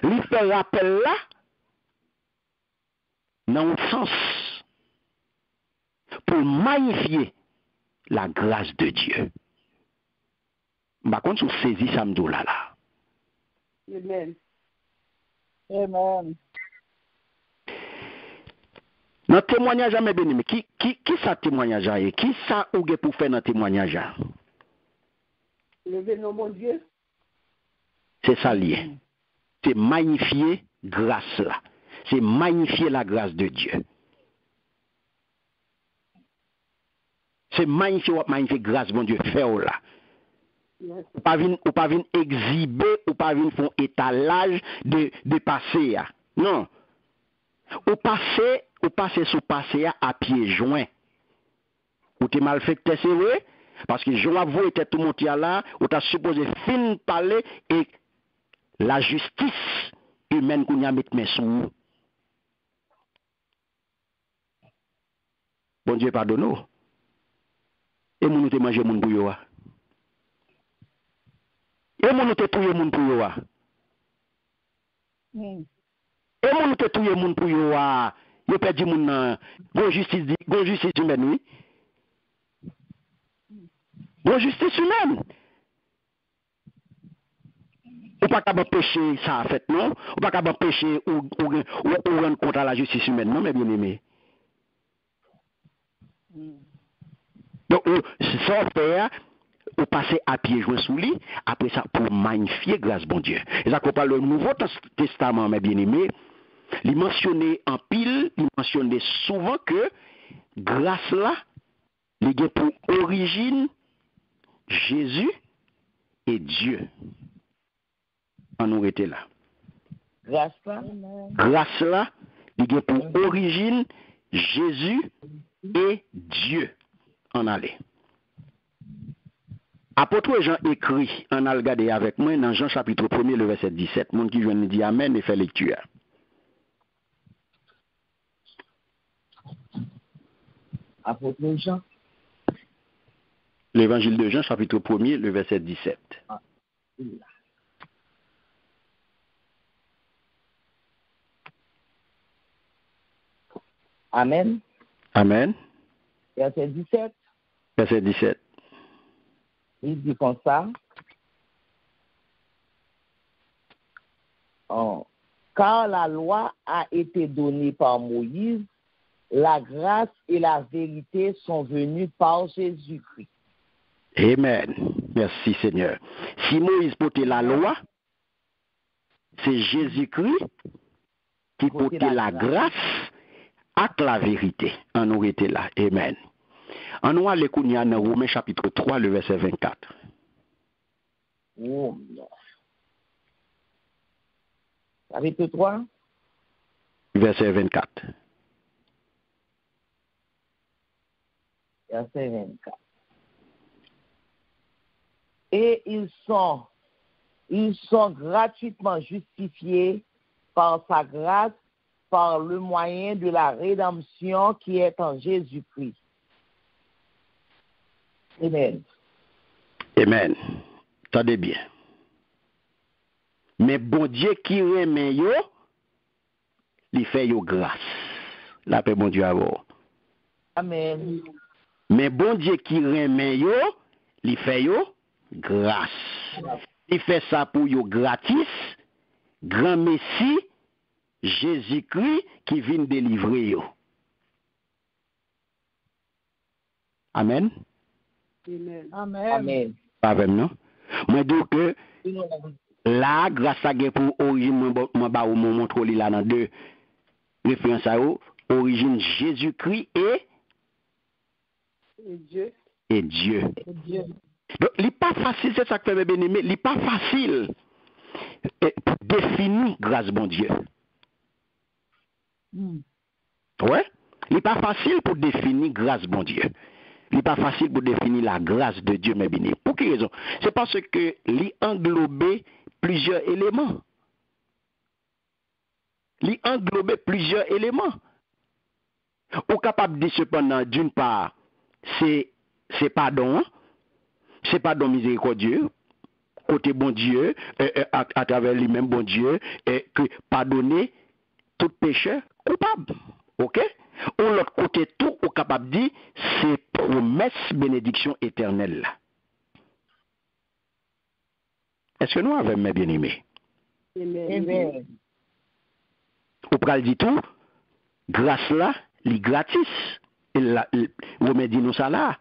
Li fait rappel là dans un sens pour magnifier la grâce de Dieu. Par contre, on saisit ça m'dou là. Amen. Amen. Dans témoignage mes bien-aimés, qui ça témoignage et qui ça ou pour faire dans témoignage? Lever le nom mon Dieu. C'est ça lié. C'est magnifier grâce là. C'est magnifier la grâce de Dieu. C'est magnifier grâce bon Dieu fait là. Yes. Ou pas vinn exhiber, ou pas vinn font étalage de passé. Non. Ou passer sous passé à pieds joints. Ou t'es mal fait que c'est vrai, parce que Jean vous était tout monté là, ou t'as supposé fin parler et la justice humaine qu'on y a mis mes sous. Bon Dieu pardonne-nous. Et nous te manger moun pour yo. Et nous te touyer moun pour yo. Et nous te touyer moun pour yo. Yo perdu moun bon justice humaine oui. Bon justice humaine. Ou pas capable pécher ça a fait non, ou pas capable pécher ou rendre compte à la justice humaine non mais bien aimé. Donc ça fait ou passer à pieds joints sous lit, après ça pour magnifier grâce bon Dieu. Et ça qu'on parle le Nouveau Testament mes bien-aimés, il mentionnait en pile, il mentionnait souvent que grâce là, il y a pour origine Jésus et Dieu. On nous était là. Grâce là. Grâce là, il y a pour origine Jésus et Dieu. En aller. Apôtre Jean écrit, en a regardé avec moi dans Jean chapitre 1er, le verset 17. Monde qui vient me dire Amen et fait lecture. Apôtre Jean. L'évangile de Jean, chapitre 1er, le verset 17. Amen. Amen. Verset 17. Verset 17. Il dit comme ça. Car la loi a été donnée par Moïse, la grâce et la vérité sont venues par Jésus-Christ. Amen. Merci Seigneur. Si Moïse portait la loi, c'est Jésus-Christ qui portait la grâce avec la vérité. On aurait été là. Amen. En nous allons lire dans Romains chapitre 3, le verset 24. Oh, chapitre 3. Verset 24. Verset 24. Et ils sont gratuitement justifiés par sa grâce, par le moyen de la rédemption qui est en Jésus-Christ. Amen. Amen. Tendez bien. Mais bon Dieu qui remet yo, il fait yo grâce. La paix bon Dieu à vous. Amen. Mais bon Dieu qui remet yo, il fait yo grâce. Il fait ça pour yo gratis, grand Messie, Jésus-Christ qui vient délivrer yo. Amen. Amen. Amen. Amen. Pas même non? Moi donc que Là, grâce à Dieu pour origine, moi, mon montre là dans deux références à eux, origine Jésus-Christ et Dieu. Et Dieu. Donc, il n'est pas facile, c'est ça que fait mes bien-aimés, il n'est pas facile pour définir grâce bon Dieu. Ouais? Il n'est pas facile pour définir grâce bon Dieu. Il n'est pas facile pour définir la grâce de Dieu, mes bien-aimés. Pour quelle raison? C'est parce que il englobe plusieurs éléments. Il englobe plusieurs éléments. On est capable de dire cependant, d'une part, c'est pardon, c'est pardon miséricordieux, côté bon Dieu, à travers lui-même bon Dieu, que pardonner tout pécheur coupable. Ok? Ou l'autre côté tout, on est capable de dire, c'est promesse bénédiction éternelle. Est-ce que nous avons mes bien-aimés? Amen. Ou pral dit tout, grâce là, li gratis. Vous me dites nous ça là.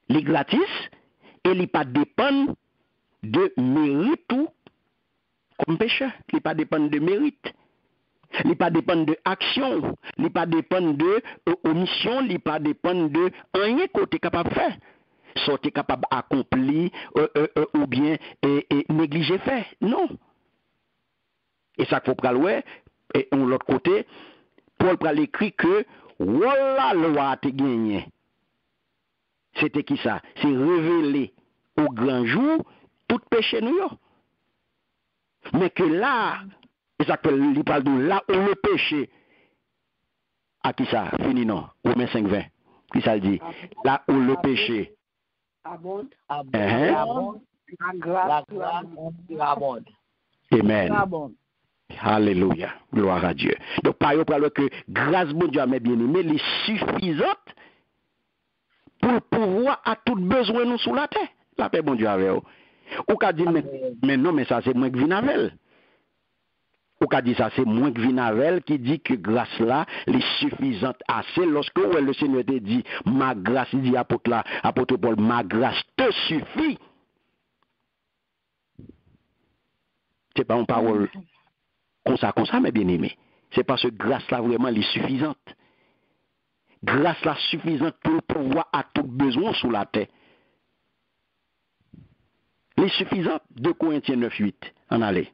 Li gratis, et li pas dépend de mérite ou comme pécheur. Li pas dépend de mérite. Li pas dépend de action. Li pas dépend de omission. Li pas dépend de rien que tu es capable de faire. Soit tu es capable d'accomplir ou bien négliger faire. Non. Et ça qu'il faut prendre, ouais, et de l'autre côté, Paul pral écrit que voilà loi te gagné. C'était qui ça? C'est révéler au grand jour tout péché nous. Mais que là, et ça que il parle de là où le péché, à qui ça? Fini non? Romains 5:20. Qui ça dit? Là où le péché Abonde. La grâce abonde. Amen. Alléluia. Gloire à Dieu. Donc, par exemple, que grâce bon Dieu, mes bien-aimés, est suffisante pour pouvoir à tout besoin nous sous la terre. La paix bon Dieu avec vous. Ou qu'a dit, mais non, mais ça c'est moins que Vinavel. Ou qu'a dit ça, c'est moins que Vinavel qui dit que grâce là, est suffisante assez. Lorsque le Seigneur te dit, ma grâce, il dit apôtre Paul, ma grâce te suffit. C'est pas une parole comme ça, mes bien-aimés. C'est parce que grâce là vraiment elle est suffisante. Grâce là suffisante pour pouvoir à tout besoin sous la terre. Elle est suffisante. 2 Corinthiens 9:8. En allez.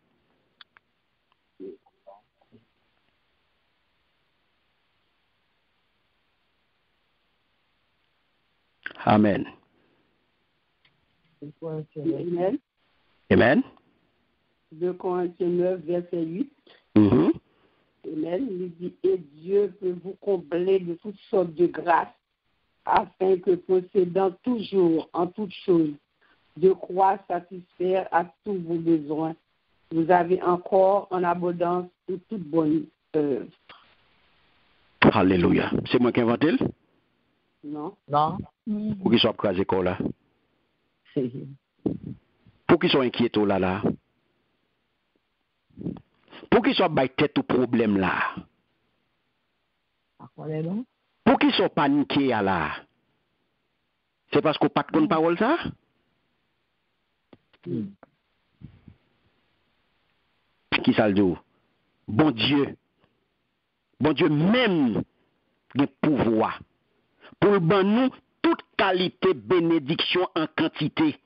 Amen. Amen. Amen. 2 Corinthiens 9, verset 8. Mm-hmm. Amen. Il dit, et Dieu peut vous combler de toutes sortes de grâces, afin que possédant toujours en toutes choses, de quoi satisfaire à tous vos besoins, vous avez encore en abondance de toute bonne œuvre. Alléluia. C'est moi qui ai inventé? Non. Pour qu'ils soient crasés quoi là? Pour qu'ils soient inquiétés là. Pour qu'ils soient baillés tête au problème là. Pour qu'ils soient paniqués là. C'est parce qu'on n'a pas de parole ça? Qui ça le dit? Bon Dieu même de pouvoir pour nous toute qualité bénédiction en quantité.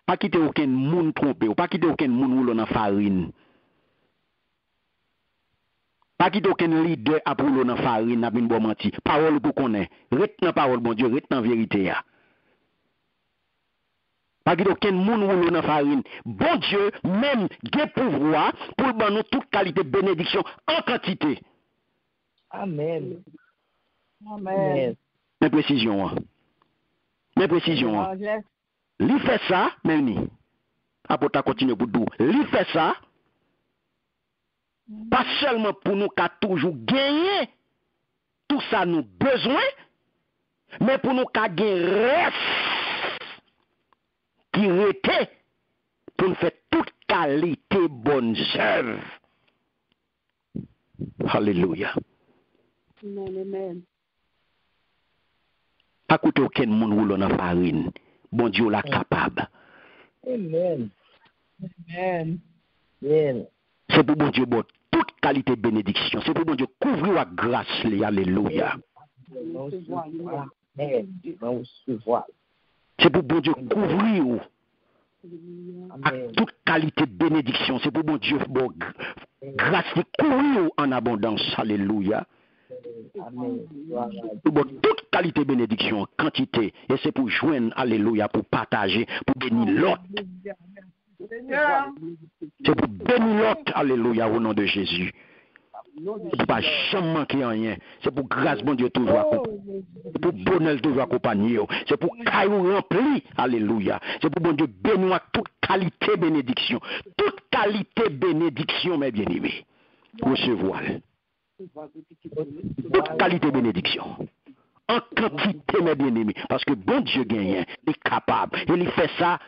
Pas quitter aucun monde trompé, ou pas quitter aucun monde roulant dans farine. Pas quitter aucun leader à rouler dans farine, n'a bien bon menti. Parole pour connaître. Retenez parole bon Dieu, retenez vérité ya. Pas quitter aucun monde roulant dans farine. Bon Dieu même de pouvoir pour nous toute qualité bénédiction en quantité. Amen. Mes précisions. Lui fait ça, même ni. Apôtre continue pour nous. Lui fait ça, pas seulement pour nous qu'à toujours gagner tout ça nous besoin, mais pour nous qu'à gagner reste qui était pour nous faire toute qualité bonne œuvre. Alléluia. Amen. Pas coûter aucun monde roulant dans farine. Bon Dieu l'a capable. Amen. Amen. Amen. C'est pour bon Dieu, bon, toute qualité de bénédiction. C'est pour bon Dieu, couvrir la grâce. Alléluia. C'est pour bon Dieu, couvrir avec toute qualité de bénédiction. C'est pour bon Dieu, bon, grâce, couvrir en abondance. Alléluia. Bon, toute qualité de bénédiction, quantité, et c'est pour joindre, alléluia, pour partager, pour bénir l'autre. C'est pour bénir l'autre, alléluia, au nom de Jésus. C'est pas jamais manquer rien. C'est pour grâce, bon Dieu, toujours accompagner. C'est pour bonheur, toujours accompagner. C'est pour caillou rempli, alléluia. C'est pour bon Dieu, bénir toute qualité bénédiction. Toute qualité bénédiction, mes bien-aimés. Recevoir. Toute qualité bénédiction. En quantité, mes bien-aimés. Parce que bon Dieu gagne, il est capable. Et il fait ça,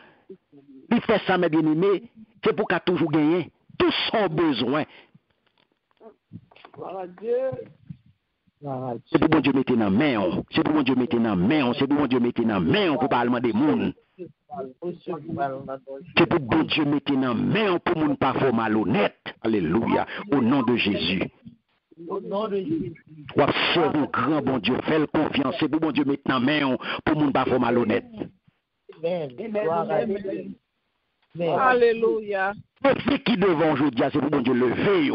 mes bien-aimés, c'est pour qu'il toujours gagner tout son besoin. C'est pour bon Dieu mettre dans la main. C'est pour bon Dieu mettre dans la main. C'est pour bon Dieu mettre dans la main pour parler des mondes. C'est pour bon Dieu mettre dans la main pour ne pas faire malhonnête. Alléluia. Au nom de Jésus. Au nom de Jésus. C'est un grand bon Dieu. Fais confiance. C'est pour bon Dieu mettre dans la main pour ne pas faire malhonnête. Amen. Alléluia. Ce qui devant aujourd'hui, c'est pour bon Dieu lever.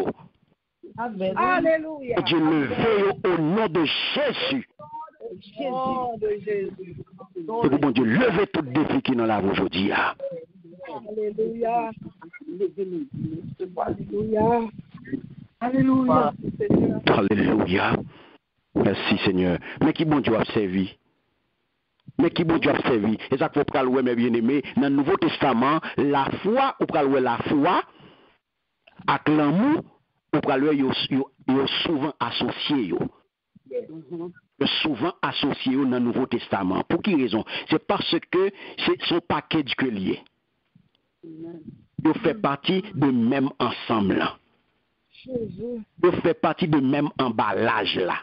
Amen. Alléluia. Dieu lever au nom de Jésus. Au nom de Jésus. C'est pour bon Dieu lever tout défi qui nous l'a aujourd'hui. Alléluia. Alléluia. Alléluia. Alléluia. Merci Seigneur. Mais qui bon Dieu a servi? Mais qui bon Dieu a servi? Et ça qu'il faut prendre, mes bien-aimés, dans le Nouveau Testament, la foi, ou prendre la foi, avec l'amour, ou prendre yo souvent associé. Souvent associé dans le Nouveau Testament. Pour quelle raison? C'est parce que c'est son paquet que lié. Il fait partie de même ensemble là. Il fait partie de même emballage là.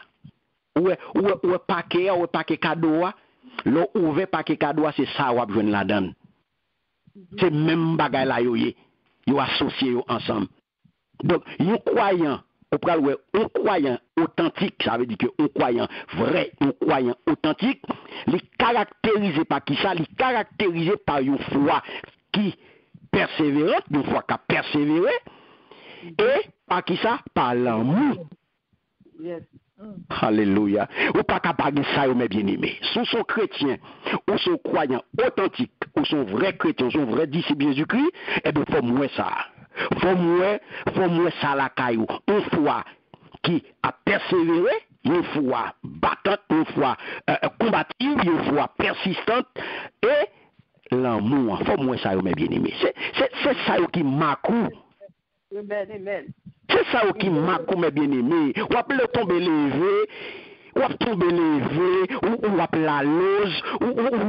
Ou paquet cadeau, l'on ouvre paquet cadeau, c'est ça ou besoin la donne. C'est même bagay là yo associé ensemble. Donc, un croyant, un croyant authentique, ça veut dire qu'un croyant vrai, un croyant authentique, il est caractérisé par qui ça? Il est caractérisé par une foi qui persévère, une foi qui a persévéré, et par qui ça? Par l'amour. Yes. Alléluia. Ou pas capable ça, mes bien-aimés. Si sont chrétiens, ou sont croyants authentiques, ou sont vrais chrétiens, sont vrais disciples de Jésus-Christ, eh bien, faut moins ça. Faut moins ça la caillou. Une foi qui a persévéré, une foi battante, une foi combative, une foi persistante, et l'amour. Faut moins ça, mes bien-aimés. C'est ça qui marque. Amen. C'est ça qui marque, mes bien-aimés. Ou appelle tomber levé, ou appelle la lose, ou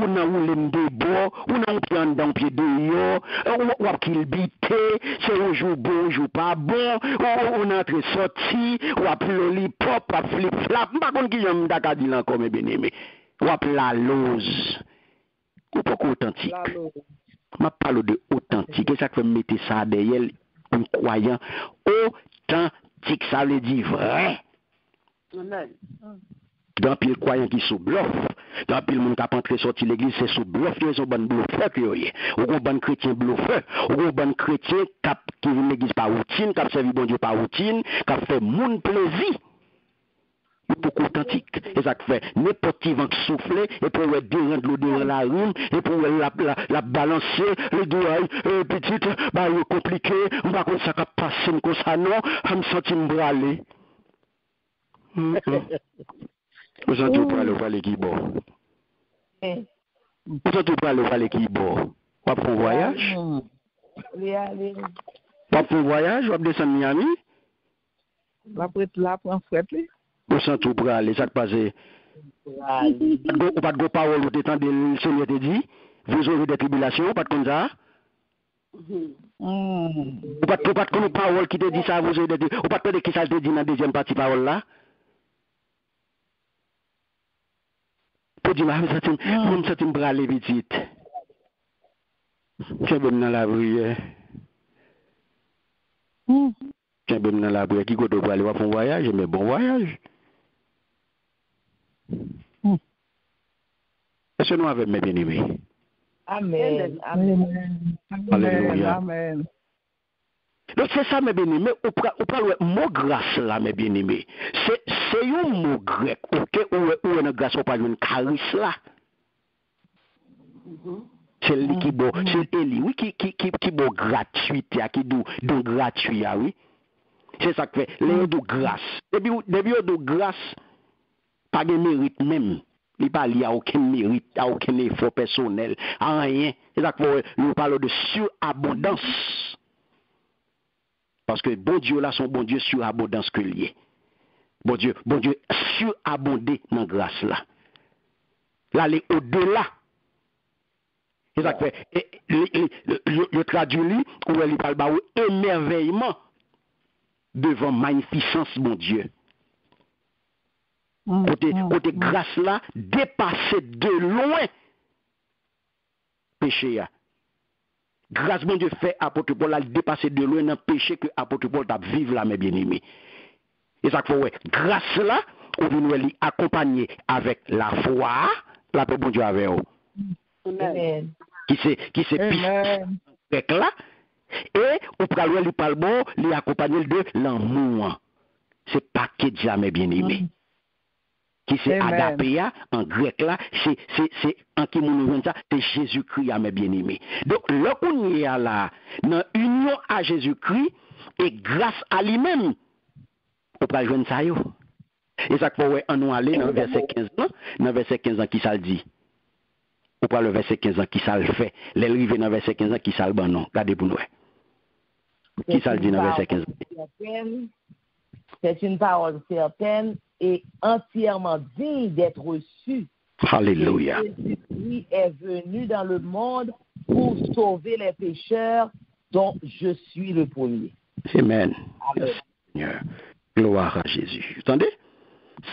nan ou de bois, ou nan ou pied dans pied de ou qu'il bite, c'est un jour bon, un jour pas bon, ou entre sorti, ou appelle le lip-hop, ou flip-flap, pas contre qui j'aime d'accord dire encore, mes bien-aimés. Ou appelle la lose. Ou pas authentique. Je parle de authentique. Et ça fait mettre ça derrière un croyant authentique. Ça veut dire vrai. Amen. Dans pile croyant qui sous bluff, dans pile monde qui a entré sorti l'église, c'est sous bluff, ils sont bon bluffeur ou un bon chrétien bluffeur, ou un bon chrétien qui vient l'église par routine, qui a servi bon Dieu par routine, qui a fait monde plaisir. Beaucoup authentique. Et ça fait n'importe qui vent souffler, et pour déranger l'eau dans la rue, et pour la balancer, le doigt, petite, bah, compliqué, on va comme ça passer comme ça, non, je me sens m'braler. Vous sentez pour aller qui bon? Vous sentez pour aller qui bon? Pas pour voyage? Pas pour voyage? Vous descendre Miami? La prête là pour un fret. Vous sentez pour aller, ça te passe? Ou pas de parole, vous t'étendez, le Seigneur te dit, vous aurez des tribulations, pas de comme ça? Ou pas de comme parole qui te dit ça, vous aurez des tribulations, ou pas de qui ça te dit dans la deuxième partie parole là? Pour dire, je me sens bralé petite. C'est bon dans la prière. C'est bon dans la prière. Qui côté pour aller faire un voyage, mais bon voyage. Est-ce que nous avons mes bien-aimés? Amen. Amen. Alléluia. Amen. Donc c'est ça mes bien-aimés, on parle mot grâce là mes bien-aimés. C'est un mot grec, OK, ou une grâce on parle une charisme là. C'est lui qui bon, c'est lui oui qui bon gratuité qui donc gratuit oui. C'est ça que fait les de grâce. Depuis de grâce pas de mérite même. Il pas lié à aucun mérite, à aucun effort personnel, à rien. C'est ça que nous parlons de surabondance. Parce que bon Dieu là, son bon Dieu surabondance que lié. Bon Dieu surabondé dans grâce là. Là, il est au-delà. C'est ça que fait. Le traduit, où il parle de émerveillement devant magnificence, mon Dieu. Côté grâce là, dépasser de loin péché. Grâce, mon Dieu, fait apôtre Paul a dépassé de loin dans le péché que apôtre Paul a vivre là, mes bien-aimés. Et ça fait, ouais, grâce là, on vient accompagner avec la foi, la paix, bon Dieu, avec vous. Amen. Qui c'est avec là, et on peut lui parler bon, lui accompagner de l'amour. C'est pas que Dieu, mes bien-aimés. Qui c'est agapéa en grec là, c'est en qui nous ça, c'est Jésus-Christ mes bien-aimés. Donc là qu'on est là dans union à Jésus-Christ et grâce à lui-même, on peut joindre ça yo. Et ça qu'on on nous aller dans verset 15 là, dans verset 15 ans qui ça le dit. On parle le verset 15 ans qui ça le fait. Les arrivé dans verset 15 ans qui ça le bon non. Regardez pour nous. Qui ça le dit dans verset 15 ans. C'est une parole certaine et entièrement digne d'être reçue. Alléluia. Jésus-Christ est venu dans le monde pour sauver les pécheurs dont je suis le premier. Amen. Merci, Seigneur. Gloire à Jésus. Vous entendez?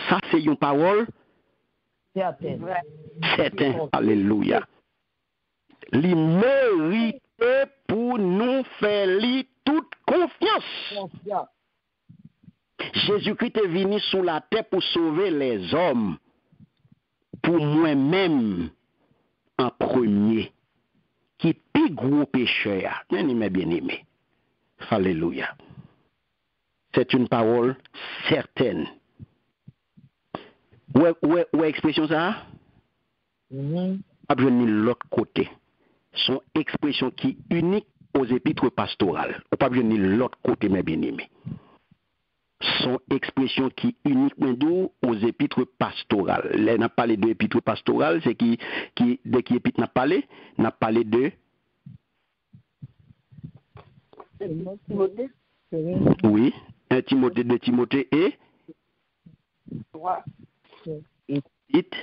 Ça, c'est une parole certaine. Alléluia. Il mérite pour nous faire toute confiance. Jésus-Christ est venu sur la terre pour sauver les hommes. Pour moi-même, en premier, qui est plus gros pécheur. Bien-aimé. Alléluia. C'est une parole certaine. Où expression ça? Pas besoin de l'autre côté. Son expression qui est unique aux épîtres pastorales. Pas besoin de l'autre côté, mes bien-aimés. Son expression qui est uniquement aux épîtres pastorales. Là, on a parlé de épîtres pastorales, c'est dès qui épître n'a parlé de Timothée. Oui, un Timothée, de Timothée et It.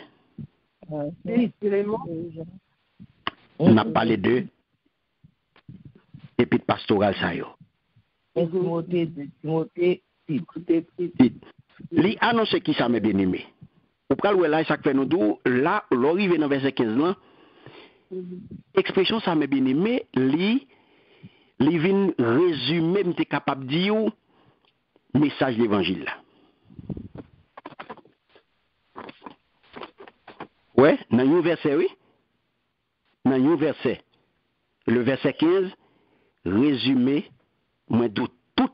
On a parlé de épître pastorale ça yo. Timothée. Li annonce qui ça mes bien-aimés. Ou pral là ça fait nous dou là l'arrivé dans verset 15 là. Expression ça mes bien-aimés, li vinn résumer m'était capable dire message d'évangile là. Ouais, dans un verset oui. Dans un verset. Le verset 15 résumé moi tout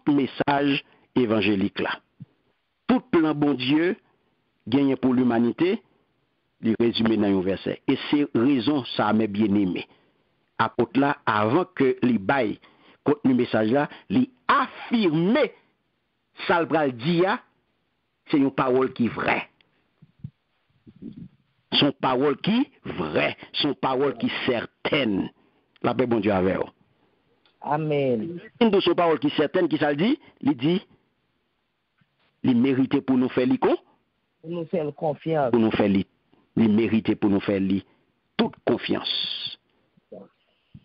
message évangélique là. Tout plan bon Dieu gagné pour l'humanité, il résumé dans un verset. Et c'est raison ça mes bien-aimés. Apôtre là avant que les bail contenu message là, il affirmer ça le pral dire c'est une parole qui est vraie. Son parole qui vraie, son parole qui certaine. La paix bon Dieu avec vous. Amen. Une de son parole qui certaine qui ça dit, il dit il mérite pour nous faire l'icon. Pour nous faire confiance. Pour nous faire il mérite pour nous faire toute confiance.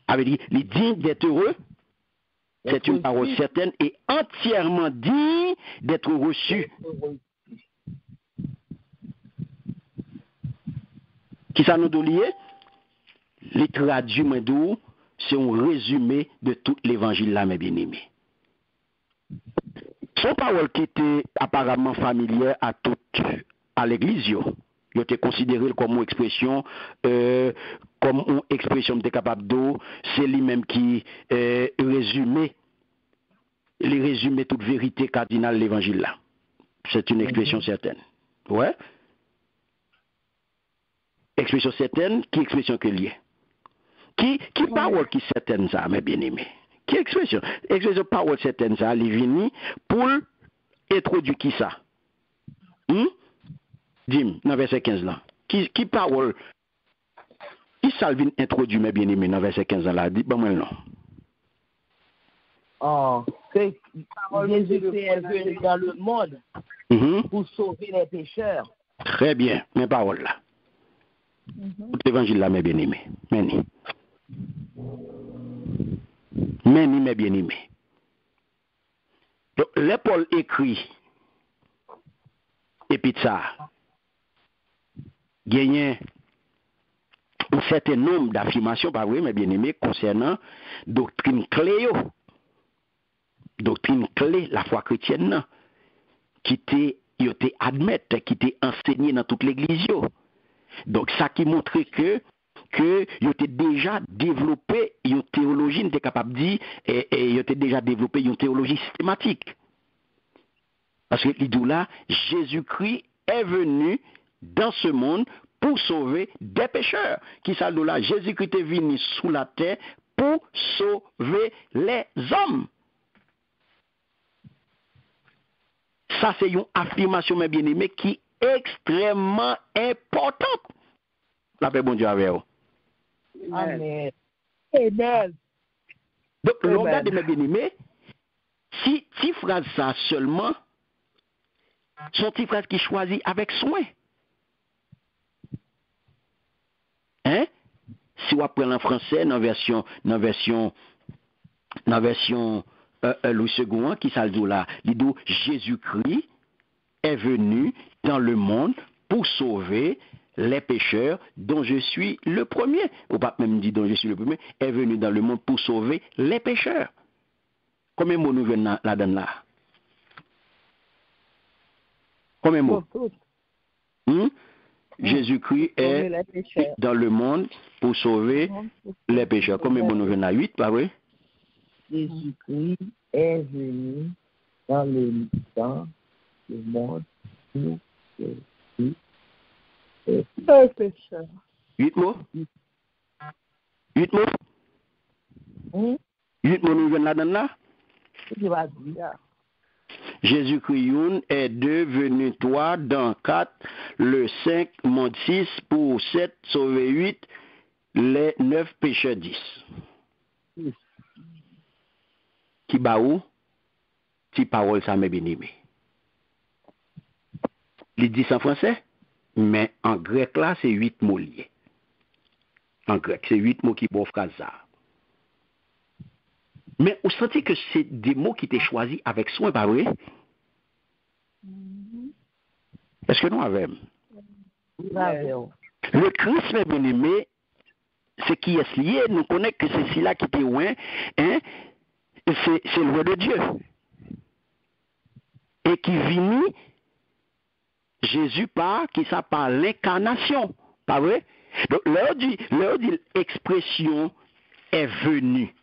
Avait dit, il digne d'être heureux. C'est une parole certaine et entièrement digne d'être reçue. Qui ça nous doit lier? Les traduits m'dou c'est un résumé de tout l'évangile là, mes bien-aimés. Son parole qui était apparemment familière à l'église, il était considéré comme une expression, capable d'eau, c'est lui-même qui résumait toute vérité cardinale de l'évangile là. C'est une expression certaine. Ouais. Expression certaine, qui expression que liée? Qui parole qui certaine ça, mes bien-aimés? Qui expression? Expression parole certaine ça, elle vient pour introduire qui ça? Dim, dans verset 15 là. Qui parole? Qui ça vient introduire, mes bien-aimés, dans verset 15 là? Dis-moi le nom. Oh, que Jésus est venu dans le monde pour sauver les pécheurs. Très bien, mes paroles là. L'évangile là, mes bien-aimés. Meni, mes bien-aimés. Donc, les Paul écrit, et puis ça, gagne un certain nombre d'affirmations, pas vrai, mes bien-aimés, concernant doctrine clé, la foi chrétienne, qui était admise, qui était enseignée dans toute l'église. Donc, ça qui montrait que il était déjà développé une théologie, il était capable de dire, et il était déjà développé une théologie systématique. Parce que il dit là, Jésus-Christ est venu dans ce monde pour sauver des pécheurs. Qui ça dit là? Jésus-Christ est venu sous la terre pour sauver les hommes. Ça, c'est une affirmation, mes bien-aimés, qui est extrêmement importante. La paix, bon Dieu, avec vous. Amen. Amen. Donc, le regard de mes bien-aimés, si phrase ça seulement, sont des phrases qui choisit avec soin. Hein? Si on prend en français, dans version Louis II, qui ça dit là, il dit Jésus-Christ est venu dans le monde pour sauver les pécheurs dont je suis le premier. Ou pas même dit dont je suis le premier, est venu dans le monde pour sauver les pécheurs. Combien de mots nous venons là-dedans là? Combien de mots? Jésus-Christ est dans le monde pour sauver les pécheurs. Combien de mots nous venons là? 8, pas vrai? Jésus-Christ est venu dans le monde pour sauver Un pécheur. 8 mots? 8 mots? 8 mots nous venons là-dedans là? Je vais dire. Jésus-Christ est 2, venu 3, dans 4, le 5, monte 6, pour 7, sauver 8, les 9 pécheurs 10. Qui ba ou? Ti parole ça m'est bien aimé. Il dit en français, mais en grec là, c'est 8 mots liés. En grec, c'est 8 mots qui boivent ça. Mais vous sentez que c'est des mots qui étaient choisis avec soin, pas vrai? Est-ce que nous avons? Le Christ, mes bien-aimés, c'est qui est lié, nous connaissons que c'est celui-là qui était loin, hein? C'est le roi de Dieu. Et qui vient, Jésus part, qui ça par l'incarnation, pas vrai? Donc, l'heure dit l'expression est venue.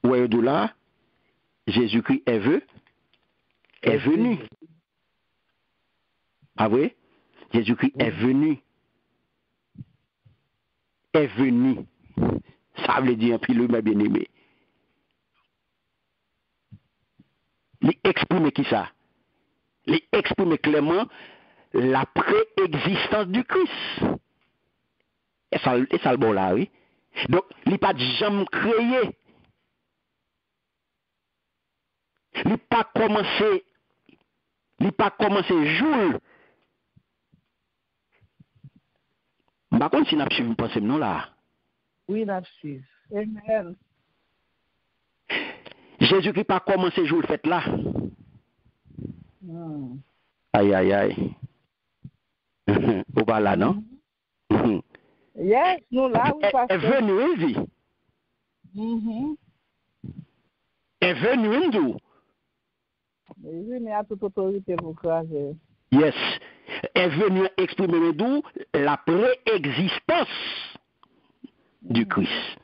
Ouais, de là, Jésus-Christ est venu. Ah oui? Jésus-Christ est venu. Est venu. Ça veut dire un pilot, ma bien-aimé. Il exprime qui ça? Il exprime clairement la préexistence du Christ. Et ça le bon là, oui. Donc, il n'a pas jamais créé. Il n'a pas commencé jour. Par contre, si nous avons suivi pensée non là. Oui, nous suivons. Amen. Jésus qui pas commencé jour le fait là. Aïe aïe aïe. Au bas là non. Yes, nous là, oui, Est pasteur. venu, il dit. Mhm. Est venu, il dit. Jésus n'a toute autorité pour craser. Yes. Est venu exprimer d'où la préexistence du Christ.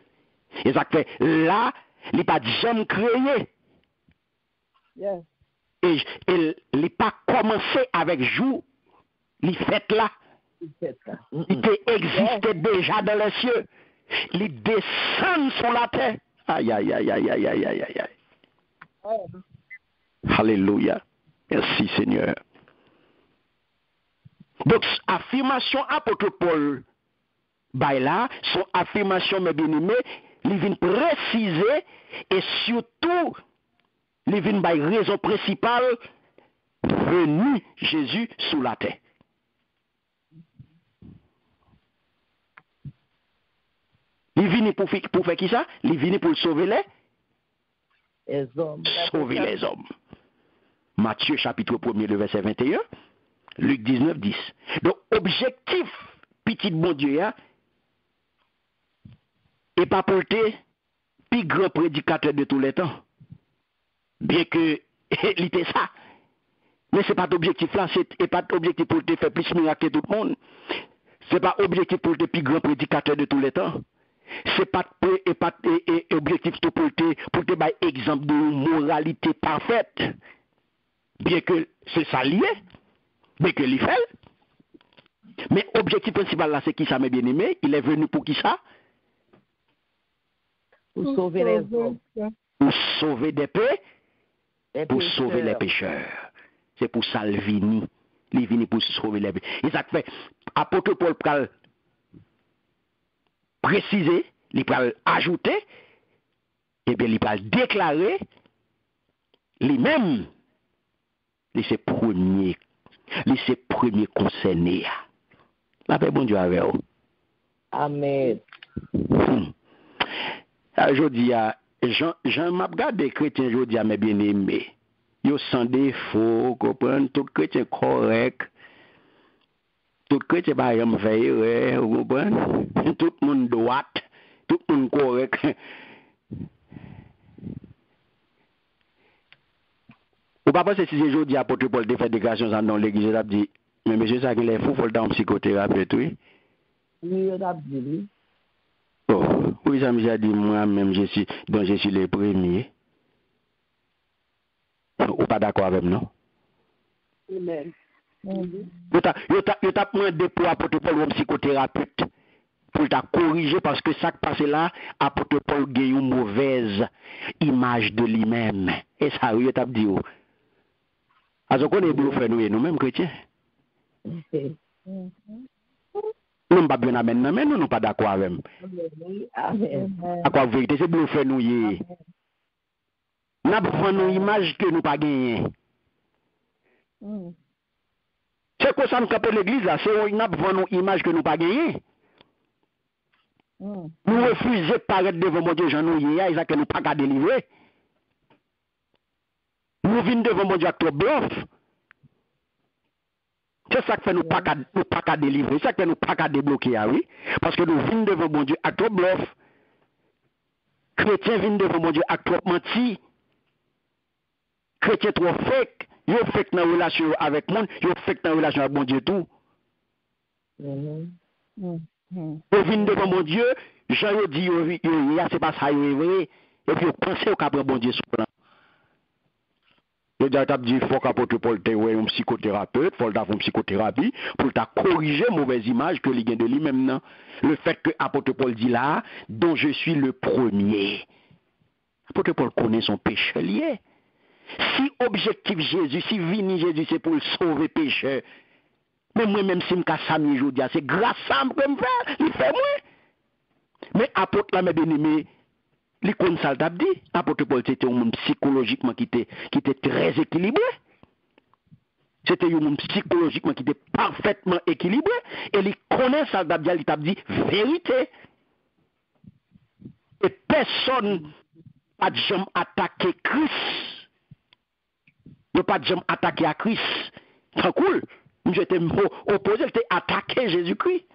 Et ça fait là, il n'est pas jamais créé. Yes. Et il n'est pas commencé avec jour, il fait là. Il existait déjà dans les cieux. Il descend sur la terre. Aïe, aïe, aïe, aïe, aïe, aïe, aïe, aïe. Alléluia. Merci Seigneur. Donc, affirmation apôtre Paul, bah là, son affirmation, mes bien-aimés, il vient préciser et surtout, il vient par raison principale, venu Jésus sous la terre. Il vient pour faire qui ça? Il vient pour sauver Les hommes. sauver les hommes. Matthieu chapitre 1er, le verset 21, Luc 19, 10. Donc, objectif, petit bon Dieu, et pas pour le plus grand prédicateur de tous les temps. Bien que, il était ça. Mais ce n'est pas l'objectif là, c'est pas l'objectif pour te faire plus miracle que tout le monde. Ce n'est pas objectif pour le plus grand prédicateur de tous les temps. C'est pas objectif pour te donner exemple de moralité parfaite. Bien que c'est ça lié, bien que l'il fait. Mais objectif principal là, c'est qui ça, mes bien-aimés? Il est venu pour qui ça? Pour sauver les hommes. Pour sauver des paix, Les pour pécheurs. sauver les pécheurs. C'est pour ça le vini. Il est venu pour sauver les pécheurs. Et ça fait, apôtre Paul pral préciser, il pral ajouter, et bien il pral déclarer, lui-même, il c'est premier concerné. La paix, bon Dieu, avec vous. Amen. Aujourd'hui, Jean m'a regardé chrétien aujourd'hui, mes bien-aimés. Ils sans défaut, comprendre, tout chrétien correct. Tout chrétien par exemple veille, vous comprenez? Tout le monde droit, tout le monde correct. Ou pas penser si c'est aujourd'hui apôtre Paul de faire déclaration dans l'église, il a dit, mais monsieur, ça qu'il est fou, il faut le temps en psychothérapeute, oui. Oui, on a dit, oui. Oh, oui, ça me dit, moi-même, je suis le premier. Ou pas d'accord avec moi, non? Amen. Yo t'a demandé pour apôtre Paul un psychothérapeute pour t'a corriger parce que ça qui passe là, apôtre Paul gagne une mauvaise image de lui-même. Et ça, yo t'a dit. Alors qu'on est bluffé nous-mêmes chrétiens. Nous ne pas bien amène, mais nous ne pas d'accord avec nous. Amen. À quoi vérité, c'est bluffé nous. Nous avons une image que nous pas gagné. C'est quoi ça nous capte l'église là? C'est une image que nous pas gagné. Nous refusons de paraître devant mon Dieu, Jean-Nous, et ça que nous pas qu'à délivrer. Nous venons devant mon Dieu avec trop bluff. C'est ça que fait nous pas qu'à délivrer, c'est ça que fait nous pas qu'à débloquer, oui. Parce que nous venons devant mon Dieu avec trop bluff. Chrétiens viennent devant mon Dieu avec trop menti. Chrétiens trop fake. Ils fake dans la relation avec moi, ils fake dans la relation avec mon Dieu tout. Ils viennent devant mon Dieu, Jean dit, c'est pas ça, c'est vrai. Et puis, ils pensent qu'après bon Dieu sur plan. Le diable dit, il faut qu'apôtre Paul te un psychothérapeute, il faut faire une psychothérapie pour t'a corriger mauvaise image que il gagne de lui-même. Non? Le fait que apôtre Paul dit là, dont je suis le premier. Apôtre Paul connaît son péché lié. Si objectif Jésus, si vini Jésus, c'est pour le sauver péché, mais moi-même, si je me aujourd'hui, c'est grâce à moi que je fais, il fait moi. Mais apôtre là, mes bien-aimés, les consal t'a dit, apôtre Paul, c'était un monde psychologiquement qui était très équilibré. C'était un monde psychologiquement qui était parfaitement équilibré. Et les connaît ça, il t'a dit vérité. Et personne n'a jamais attaqué Christ. Il n'a pas jamais attaqué à Christ. C'est cool. J'étais opposé, j'étais attaqué Jésus-Christ.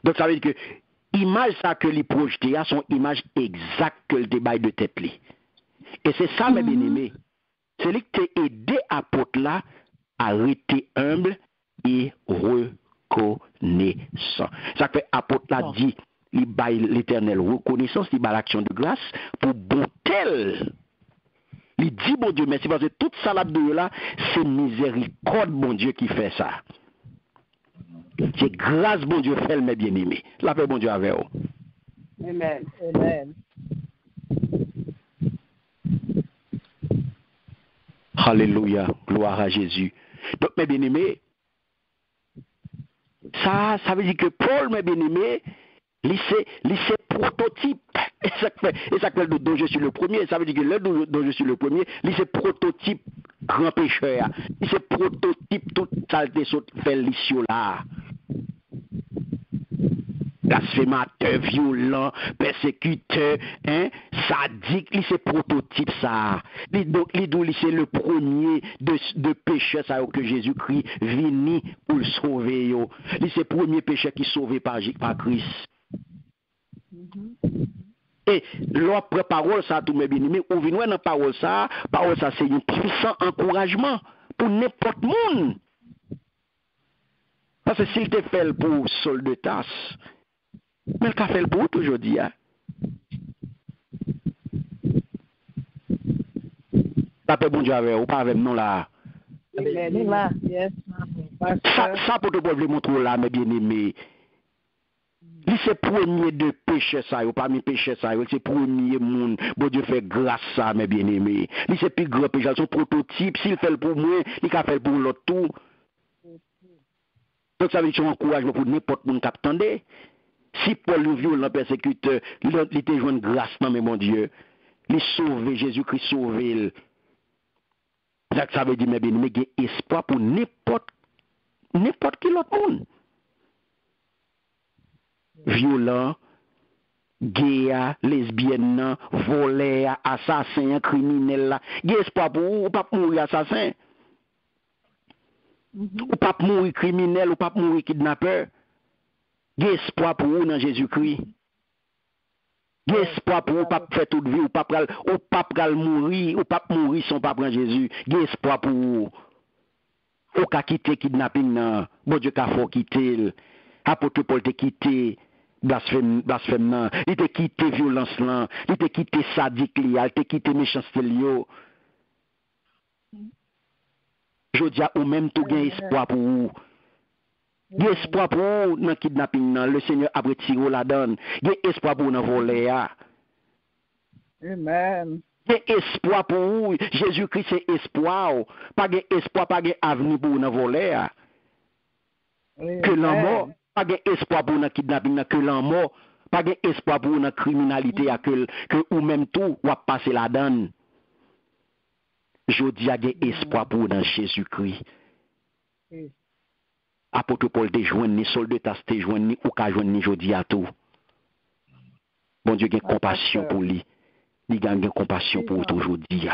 Donc ça veut dire que l'image ça que les projeté a son image exacte que le débat de tête li. Et c'est ça mes bien-aimés. C'est lui qui t'a aidé apôtre là à rester humble et reconnaissant. Ça fait apôtre là dit il baille l'éternel reconnaissance, il baille l'action de grâce pour bon tel. Il dit bon Dieu merci parce que toute salade de là, c'est miséricorde bon Dieu qui fait ça. C'est grâce bon Dieu fait mes bien-aimés. La paix bon Dieu avec vous. Amen. Amen. Alléluia, gloire à Jésus. Donc mes bien-aimés, ça veut dire que Paul mes bien-aimés, lycée prototype. Et ça fait dont je suis le premier. Ça veut dire que là dont je suis le premier, lycée prototype grand pécheur. Lycée prototype toute saleté fait l'issue là. Blasphémateur, violent, persécuteur, sadique, c'est prototype ça. Donc, c'est le premier de pécheurs ça que Jésus-Christ vini pour le sauver. C'est le premier pécheur qui est sauvé par Christ. Et l'autre parole ça, tout mes bien-aimés, ou venez dans parole ça, c'est un puissant encouragement pour n'importe monde. Parce que s'il te fait pour Saul de Tarse, mais le café le pour aujourd'hui. Ça peut bon Dieu avec ou pas avec nous là. Yes. Ça pour te pouvoir montrer là, mes bien-aimés. C'est premier de péché ça, ou parmi péché ça, c'est premier monde. Bon Dieu fait grâce ça, mes bien-aimés. C'est plus grand péché, son prototype. S'il fait pour moi, il a fait pour l'autre tout. Donc ça veut dire un encouragement pour n'importe monde qui attendait. Si Paul le violent persécuteur, il était joué une grâce, non mais mon Dieu. Il sauvé, Jésus-Christ sauvé. Ça veut dire, mes bien-aimés, il y a espoir pour n'importe qui l'autre monde. Violent, gay, lesbienne, voleur, assassin, criminel. Il y a espoir pour vous, ou pas mourir assassin. Ou pas mourir criminel, ou pas mourir kidnappeur. Il y a espoir pour vous dans Jésus-Christ. Il y a espoir pour vous, pas faire toute vie, ou pas mourir, ou pas mourir sans pas prendre Jésus. Il y a espoir pour vous. Ou qu'à quitter kidnapping, non. Bon Dieu, qu'à faut quitter. Apôtre Paul te quitté blasphème, non. Il te quitté violence, non. Il te quitté sadique, il te quitté méchanceté, yo. Je dis ou même tout gain espoir pour vous. Il y a espoir pour vous dans le kidnapping, le Seigneur a retiré la donne. Il y a espoir pour vous dans le voler. Amen. Il y a espoir pour vous. Jésus-Christ, c'est espoir. Pas d'espoir, pas d'avenir pour vous dans le voler. Que la mort, pas d'espoir pour vous dans le kidnapping, que la mort, pas d'espoir pour vous dans la criminalité, que ou même tout, ou passer la donne. Je dis, il y a espoir pour vous dans Jésus-Christ. Apôtre Paul te joindre ni soldat te joindre ni ou ka joindre ni jodi à tout. Bon Dieu a compassion pour lui. Il a compassion pour tout aujourd'hui.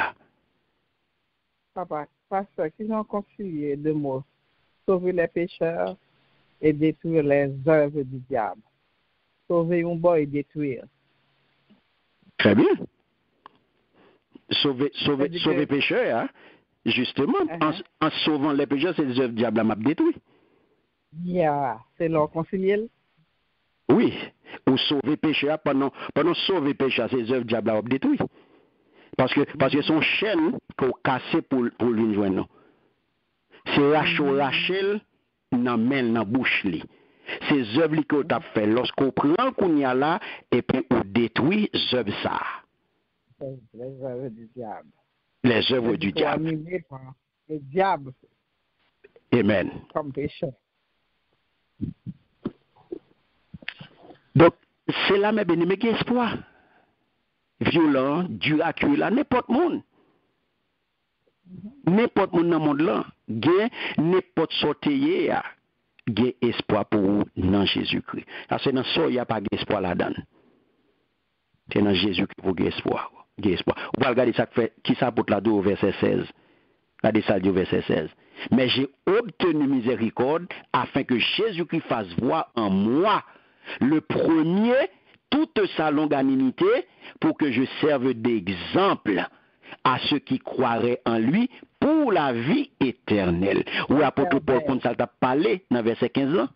Papa, pasteur, qu'ils ont concilié deux mots. Sauver les pécheurs et détruire les œuvres du diable. Sauver un boy et détruire. Très bien. Sauver pécheurs, hein? Justement, en sauvant les pécheurs, c'est les œuvres du diable à m'a détruit. C'est leur concilier. Oui, ou sauver péché pendant sauver péché, ces œuvres diable a détruit. Parce que son chaîne qu'on cassé pour lui joindre. C'est Rachel dans main dans bouche li. Ces œuvres qu'on t'a fait lorsqu'on prend qu'on y a là et puis on détruit œuvres ça. Les œuvres du diable. Les œuvres du diable. Le diable. Amen. Comme péché. Donc, c'est là, mes bien-aimés, qui espoir. Violent, dur à cuire là, n'importe monde. N'importe monde dans le monde là, n'importe sortie, il y a espoir pour vous dans Jésus-Christ. C'est dans ça, il n'y a pas d'espoir là-dedans. C'est dans Jésus-Christ pour espoir. On va regarder ça qui ça pour la au verset 16. Regardez ça au verset 16. Mais j'ai obtenu miséricorde afin que Jésus-Christ fasse voir en moi le premier toute sa longanimité pour que je serve d'exemple à ceux qui croiraient en lui pour la vie éternelle. Ou apôtre Paul, quand ça t'a parlé dans verset 15 ans,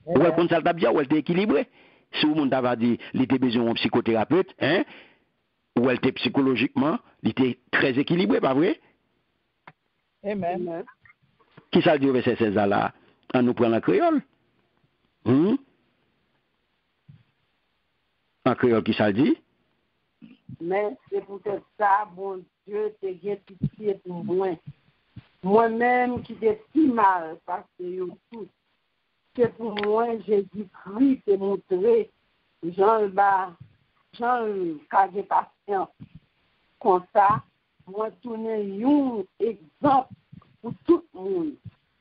ou quand ça t'a bien, ou elle était équilibrée. Si vous m'avez dit, il était besoin d'un psychothérapeute, hein, ou elle était psychologiquement, il était très équilibré, pas vrai? Amen. Qui ça dit au verset 16 là? On nous prend la créole. En créole, qui ça le dit? Mais c'est peut-être ça, bon Dieu, t'es bien pitié pour moi. Moi-même qui t'ai si mal parce que yo tout. C'est pour moi, Jésus-Christ t'est montré, Jean j'ai patient. Comme ça, moi tourner un exemple pour tout le monde.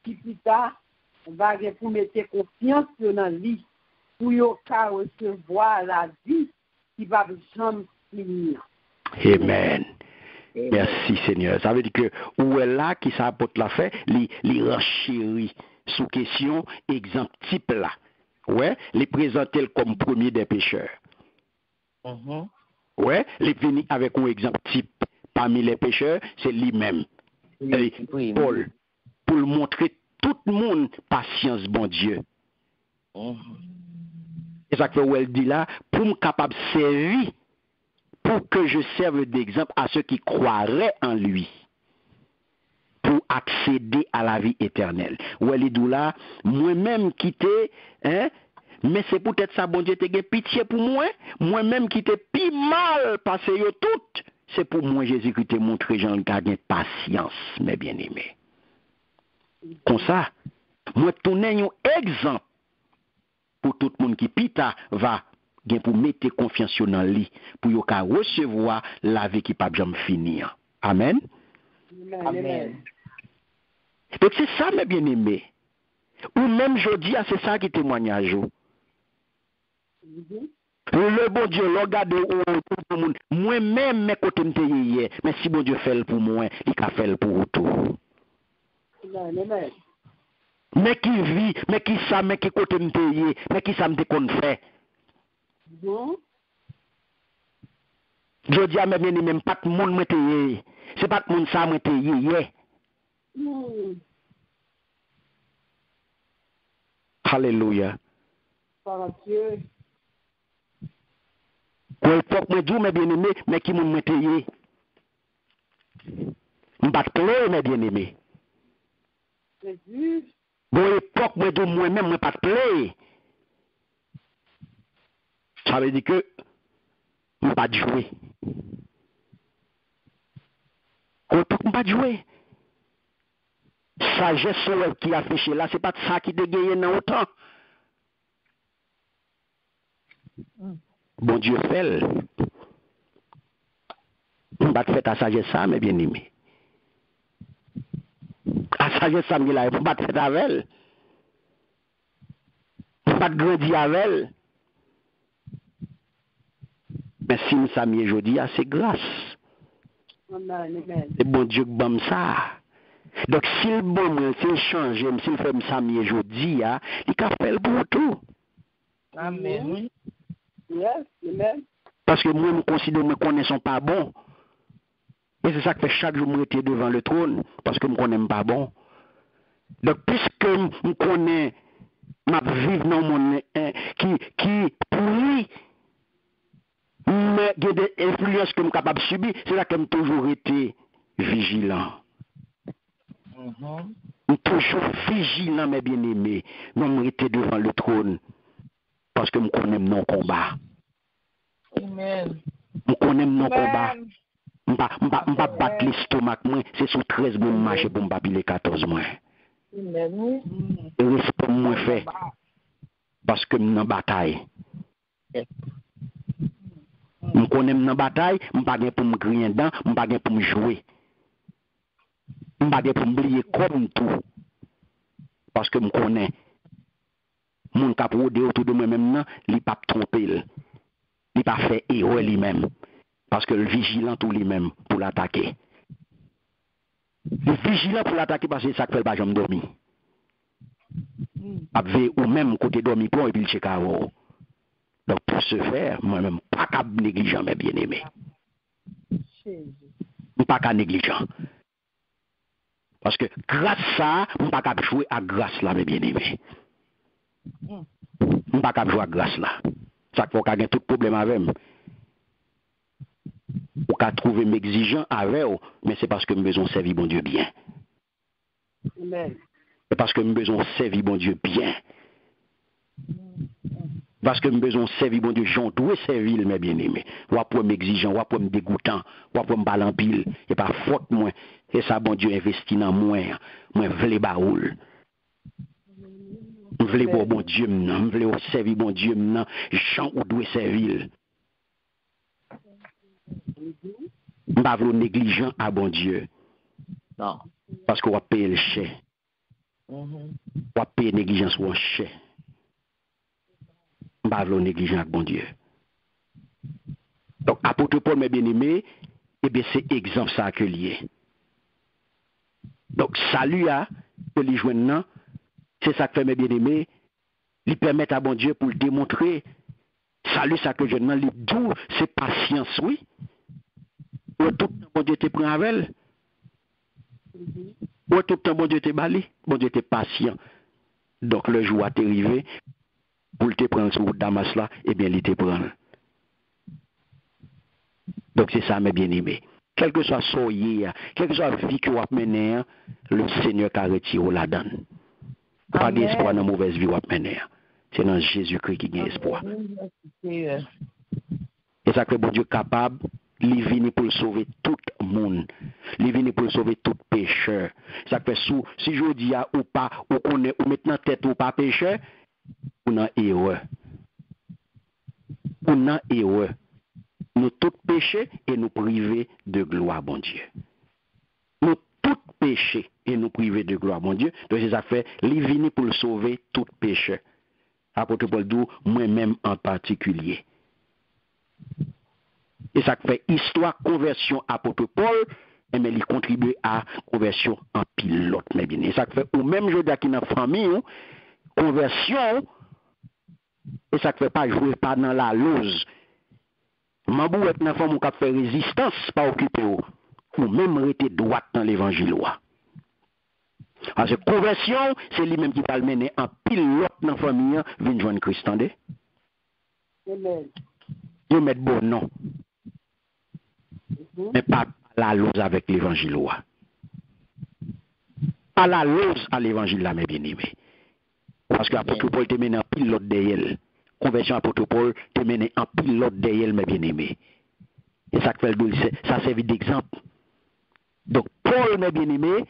Qui plus tard, va pour mettre confiance dans lui, pour yo ka recevoir la vie qui va jamais finir. Amen. Merci Seigneur. Ça veut dire que où est là qui ça apporte la fait, les renchérit sous question exemple type là. Ouais, les présenter comme premier des pécheurs. Ouais, les venir avec un exemple type parmi les pécheurs, c'est lui-même. Paul, pour montrer tout le monde patience, bon Dieu. Et ça que elle dit là, pour me capable de servir, pour que je serve d'exemple à ceux qui croiraient en lui, pour accéder à la vie éternelle. Ou elle dit là, moi-même quitté, hein, mais c'est peut-être ça, bon Dieu, t'es pitié pour moi, moi-même qui t'ai pi mal passé yo tout, c'est pour moi Jésus qui t'a montré Jean gardien patience, mes bien-aimés. Comme ça, moi tourne un exemple pour tout le monde qui pita va pour mettre confiance dans lui pour yo ka recevoir la vie qui pas jamais finir. Amen. Amen. Donc c'est ça mes bien-aimés. Ou même jeudi, c'est ça qui témoignage. Le bon Dieu, regarde tout le monde. Moi-même, mes côtés me hier, mais si bon Dieu fait le pour moi, il a fait le pour tout. Mais qui vit, mais qui ça, mais qui côté me hier, mais qui ça me qu'on fait. Je dis à mes bien même pas de monde me hier. C'est pas de monde ça me hier. Alléluia. Quand il faut que je dise mes bien-aimés, mais qui m'ont metté. Je ne pas pleurer, mes bien-aimés. Bon, époque, moi, de moi-même, je ne pas pleurer. Ça veut dire que je ne pas jouer. Quand je ne pas jouer. Sagesse qui a affiché là, ce n'est pas ça qui dégaye dans autant. Bon Dieu fait. On va faire ta sagesse ça, mes bien-aimés. La sagesse ça, on va faire avec elle. On va grandir avec elle. Mais si nous sommes aujourd'hui, c'est grâce. C'est bon Dieu qui donne ça. Donc, s'il bon, s'il change, s'il fait ça aujourd'hui, il a fait pour tout. Amen. Yes, amen. Parce que moi, je considère que mes connaissances pas bon. Et c'est ça que fait chaque jour, je me devant le trône, parce que je ne connais pas bon. Donc, puisque je connais, je vivre dans mon monde qui pourrit, mais il y a des influences que je suis capable de subir, c'est là que je toujours été vigilant. Je suis toujours vigilant, mes bien-aimés. Je me été devant le trône, parce que je connais mon combat. Amen. Je connais mon combat. Je ne vais pas battre l'estomac, c'est sur 13 mois marcher pour me battre les 14 mois. Amen. Et respect moi fait, parce que je suis en bataille. Je connais dans la bataille, je ne vais pas pour me griller dedans, je ne vais pas pour me jouer. Je ne vais pas pour me oublier comme tout. Parce que je connais. Mon cap rodé autour de moi-même, il ne pas tromper. Il ne pas faire erreur lui-même. Parce que le vigilant tout lui-même pour l'attaquer. Le vigilant pour l'attaquer parce que ça ne fait pas jamais dormir. Avec ou même côté dormi pour et puis le chekao. Donc pour ce faire, moi-même pas qu'à négligent mes bien-aimés. Pas qu'à négligent. Parce que grâce à ça, on pas qu'à jouer à grâce là mes bien-aimés. On pas qu'à jouer à grâce là. Ça faut qu'il y ait tout problème avec moi. Ou qu'à trouver m'exigeant avec eux, mais c'est parce que nous besoin servir bon Dieu bien. Amen. C'est parce que nous besoin servir bon Dieu bien. Parce que nous besoin servir bon Dieu, j'en dois servir mes bien-aimés. Ou pour m'exigeant, ou pour me dégoûtant, ou pour me balan pile, et pas faute moi. Et ça bon Dieu investit dans moi vle baoul. Je veux voir bon Dieu maintenant, je veux servir bon Dieu maintenant, j'en dois servir. Je ne veux pas négligent à bon Dieu. Non. Parce qu'on va payer le chèque. On va payer négligence ou un chèque. Je ne veux pas négligent à bon Dieu. Donc, apôtre Paul, mes bien-aimés, eh bien, c'est exemple ça que lié. Donc, salut à que les joignants, c'est ça que fait mes bien-aimés, lui permettre à bon Dieu pour le démontrer. Salut ça que je demande, les doux, c'est patience, oui. Ou tout le temps, bon Dieu te prend avec elle. Ou tout le temps, bon Dieu te bali, bon Dieu te patient. Donc, le jour a arrivé, pour te prendre sur Damas là, eh bien, il te prend. Donc, c'est ça, mes bien-aimés. Quel que soit soyez, quelle que soit la vie que vous avez menée, le Seigneur qui a retiré la donne. Pas d'espoir dans la mauvaise vie que vous avez menée. C'est dans Jésus-Christ qui a espoir. Et ça fait bon Dieu capable, il vient pour sauver tout le monde. Il vient pour sauver tout pécheur. Ça fait si je dis ou pas, ou on est maintenant tête ou pas pécheur, on a erreur. On a erreur. Nous tous péchés et nous privés de gloire, bon Dieu. Nous tous péchés et nous privés de gloire, bon Dieu. Donc c'est ça fait, il vient pour sauver tout pécheur. Apôtre Paul dit, moi-même en particulier. Et ça fait histoire, conversion, apôtre Paul, mais il contribue à conversion en pilote, mais bien. Et ça fait, ou même je dis qui dans la famille, conversion, et ça fait pas jouer pas dans la lose. Mabou est dans femme qui fait résistance, pas occupé ou même rester droite dans l'évangile. Parce que conversion, c'est lui-même qui va le mener en pilote dans la famille, vient joindre Christ. Amen. Il met bon nom. Mais pas la lose avec l'évangile. Pas la lose à l'évangile là, mes bien-aimés. Parce que l'apôtre Paul te mène en pilote derrière. Conversion apôtre Paul te mène en pilote derrière, mes bien-aimés. Et ça fait ça servi d'exemple. Donc, Paul, mes bien-aimés,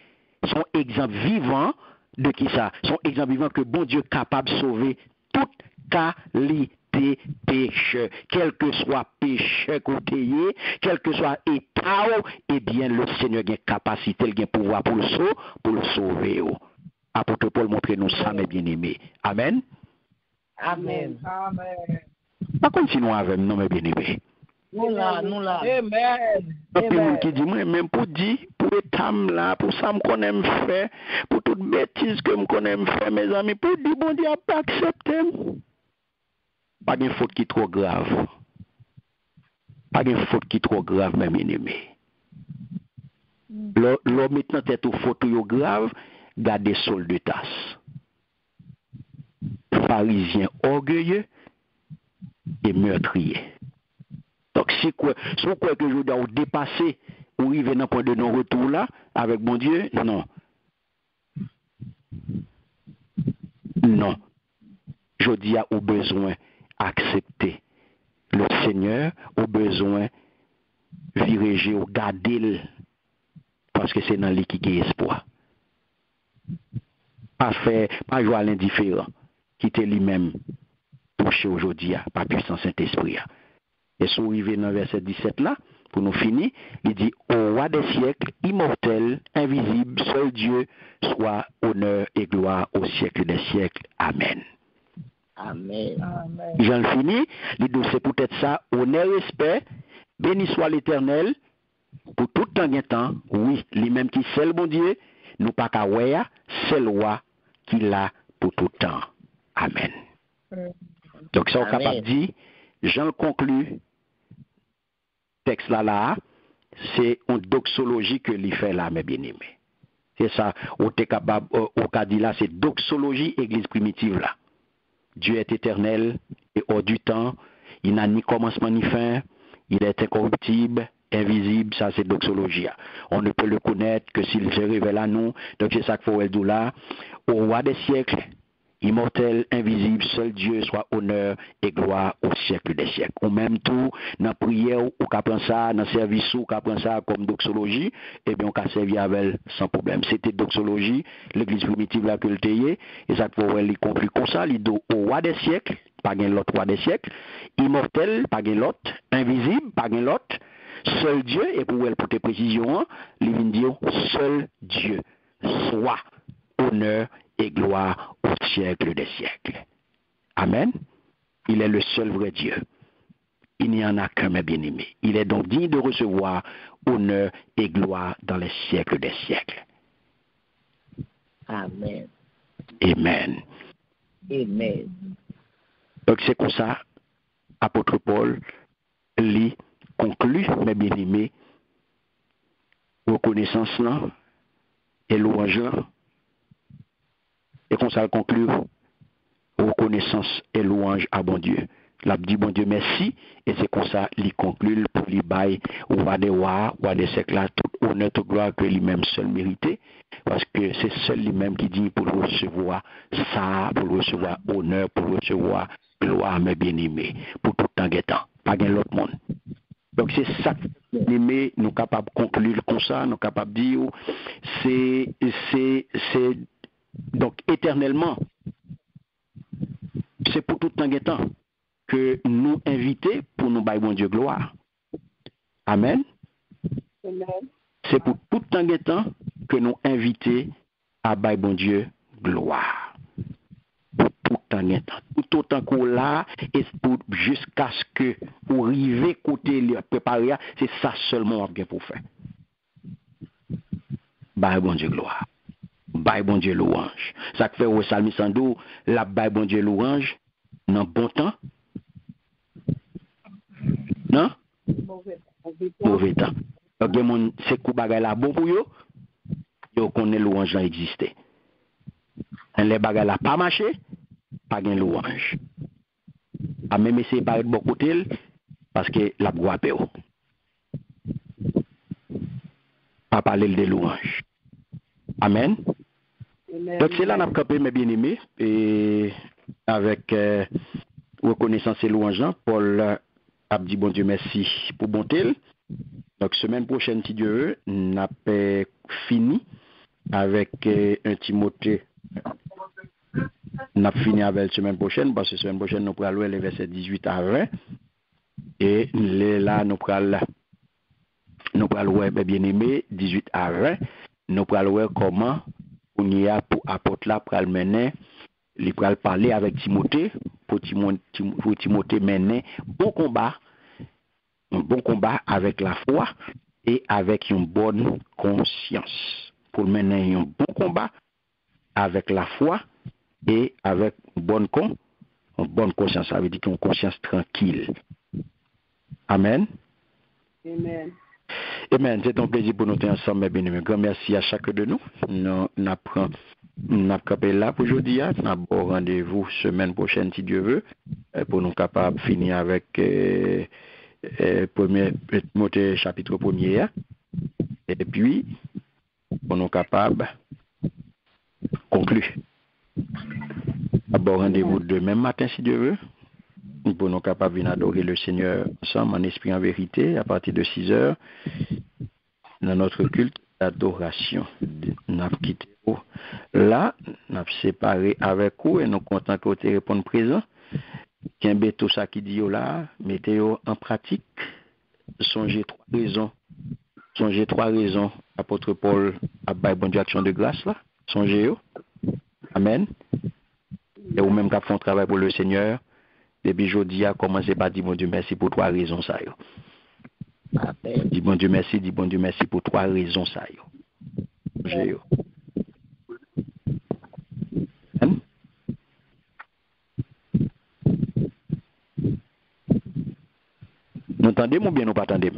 sont exemple vivant de qui ça? Sont exemple vivant que bon Dieu est capable de sauver toute qualité pécheur. Quel que soit pécheur côté, quel que soit état, eh bien, le Seigneur a une capacité, il a un pouvoir pour le sauver. Apôtre Paul montre nous ça, mes bien-aimés. Amen. Amen. Amen. Pas continuer avec nous, mes bien-aimés. Nous là. Amen. Et puis, moun qui dit, moi, même pour dire, pour étam là, pour ça, me connais me faire, pour toute bêtise que me connais me faire, mes amis, pour dire, bon Dieu, pas accepter. Pas de faute qui est trop grave. Pas de faute qui est trop grave, mes bien-aimés. L'homme maintenant tête aux fautes grave, gardez sol de tasse. Pharisien orgueilleux et meurtrier. Donc, si quoi que je dois dépasser ou arriver dans le point de non-retour là, avec mon Dieu, non. Non. Je dis à au besoin accepter le Seigneur, au besoin viriger ou garder parce que c'est dans lui qui a espoir. Pas jouer à l'indifférent, quitter lui-même, toucher aujourd'hui, par puissance Saint-Esprit. Et si vous arrivez dans le verset 17 là, pour nous finir, il dit, au roi des siècles, immortel, invisible, seul Dieu, soit honneur et gloire au siècle des siècles. Amen. Amen. J'en finis, il dit, c'est peut-être ça, honneur et respect, béni soit l'Éternel, pour tout temps et temps, oui, lui-même qui c'est le bon Dieu, nous pas qu'à voir, c'est le roi qui l'a pour tout temps. Amen. Donc, ça, on est capable de dire, Jean le conclut, texte là, c'est une doxologie que l'il fait là, mes bien-aimés. C'est ça, on est capable, au cas dit là, c'est doxologie église primitive là. Dieu est éternel et hors du temps, il n'a ni commencement ni fin, il est incorruptible, invisible, ça c'est doxologie. On ne peut le connaître que s'il se révèle à nous. Donc c'est ça qu'il faut dire là. Au roi des siècles, immortel, invisible, seul Dieu soit honneur et gloire au siècle des siècles. Ou même tout, dans la prière, ou qu'on prend ça, dans le service, ou qu'on prend ça comme doxologie, et bien on peut servir avec elle sans problème. C'était doxologie, l'église primitive là que le tayé, et ça faut elle conclut comme ça, il dit au roi des siècles, pas gain l'autre roi des siècles, immortel, pas gain l'autre, invisible, pas gain l'autre, seul Dieu, et pour elle porter précision, il vient dire seul Dieu, soit honneur et gloire au siècle des siècles. Amen. Il est le seul vrai Dieu. Il n'y en a qu'un, mes bien-aimés. Il est donc digne de recevoir honneur et gloire dans les siècles des siècles. Amen. Amen. Amen. Donc c'est comme ça, apôtre Paul, lui conclut, mes bien-aimés, reconnaissance là et louange là. Et comme ça, conclut, reconnaissance et louange à bon Dieu. L'a dit bon Dieu merci, et c'est comme ça, il conclut pour lui bailler, ou va des rois, ou des siècles là, tout honneur, toute gloire que lui-même seul mérité, parce que c'est seul lui-même qui dit pour recevoir ça, pour recevoir honneur, pour recevoir gloire, mes bien-aimés, pour tout temps et temps, pas gain l'autre monde. Donc c'est ça, aimé, nous capables de conclure comme ça, nous capables de dire, c'est donc éternellement, c'est pour tout temps et temps que nous inviter pour nous bailler bon Dieu gloire. Amen. Amen. C'est pour tout temps et temps que nous inviter à bailler bon Dieu gloire. Pour tout temps et temps. Tout autant qu'on l'a, et jusqu'à ce que vous arrivez côté le préparer, c'est ça seulement qu'on a pour faire. Bailler bon Dieu gloire. Baille bon Dieu louange. Ça fait au psalmiste Sando, la baille bon Dieu louange, dans bon temps. Non? Mauvais temps. Donc, c'est coup bagay la bon pour yo, yo connaît louange n'a existé. Les bagay la pas marché, pas gain louange. A même essayer par bon côté parce que la boîte pas parler de louange. Amen. Donc c'est là qu'on a campé mes bien-aimés et avec reconnaissance et louange, Paul a dit bon Dieu merci pour bonté. Donc semaine prochaine si Dieu veut, on a fini avec un Timothée. On a fini avec la semaine prochaine parce que semaine prochaine nous pourrons lire les versets 18 à 20 et là nous pourrons lire bien-aimé 18 à 20, nous pourrons lire comment on y a pour apôtre là pour le mener, il pourra parler avec Timothée pour Timothée mener un bon combat avec la foi et avec une bonne conscience. Pour mener un bon combat avec la foi et avec une bonne conscience, ça veut dire une conscience tranquille. Amen. Amen. Amen. C'est un plaisir pour nous être ensemble, mes bien-aimés. Grand merci à chacun de nous. Nous avons campé là pour aujourd'hui. Nous avons rendez-vous semaine prochaine, si Dieu veut, pour nous capables de finir avec Timothée chapitre 1er. Et puis, pour nous capables de conclure. D'abord, rendez-vous demain matin, si Dieu veut, pour nous capables d'adorer le Seigneur ensemble, en esprit, en vérité, à partir de 6 heures, dans notre culte d'adoration. Nous avons quitté là, nous avons séparé avec vous et nous sommes contents que vous répondiez présent. Qu'un tout ça qui dit là, mettez-vous en pratique. Songez 3 raisons. Songez 3 raisons. Apôtre Paul a baillé bonne action de grâce là. Songez-vous. Amen. Et vous même qui font travail pour le Seigneur. Depuis jeudi a commencé par dire bon Dieu merci pour 3 raisons ça yo. Dis bon Dieu merci pour 3 raisons ça yo. Songez-vous. Tendez-moi ou bien nous pas tendez?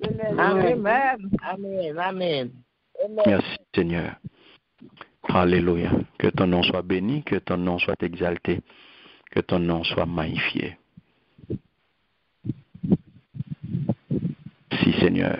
Amen. Amen. Amen. Merci Seigneur. Alléluia. Que ton nom soit béni, que ton nom soit exalté, que ton nom soit magnifié. Merci Seigneur.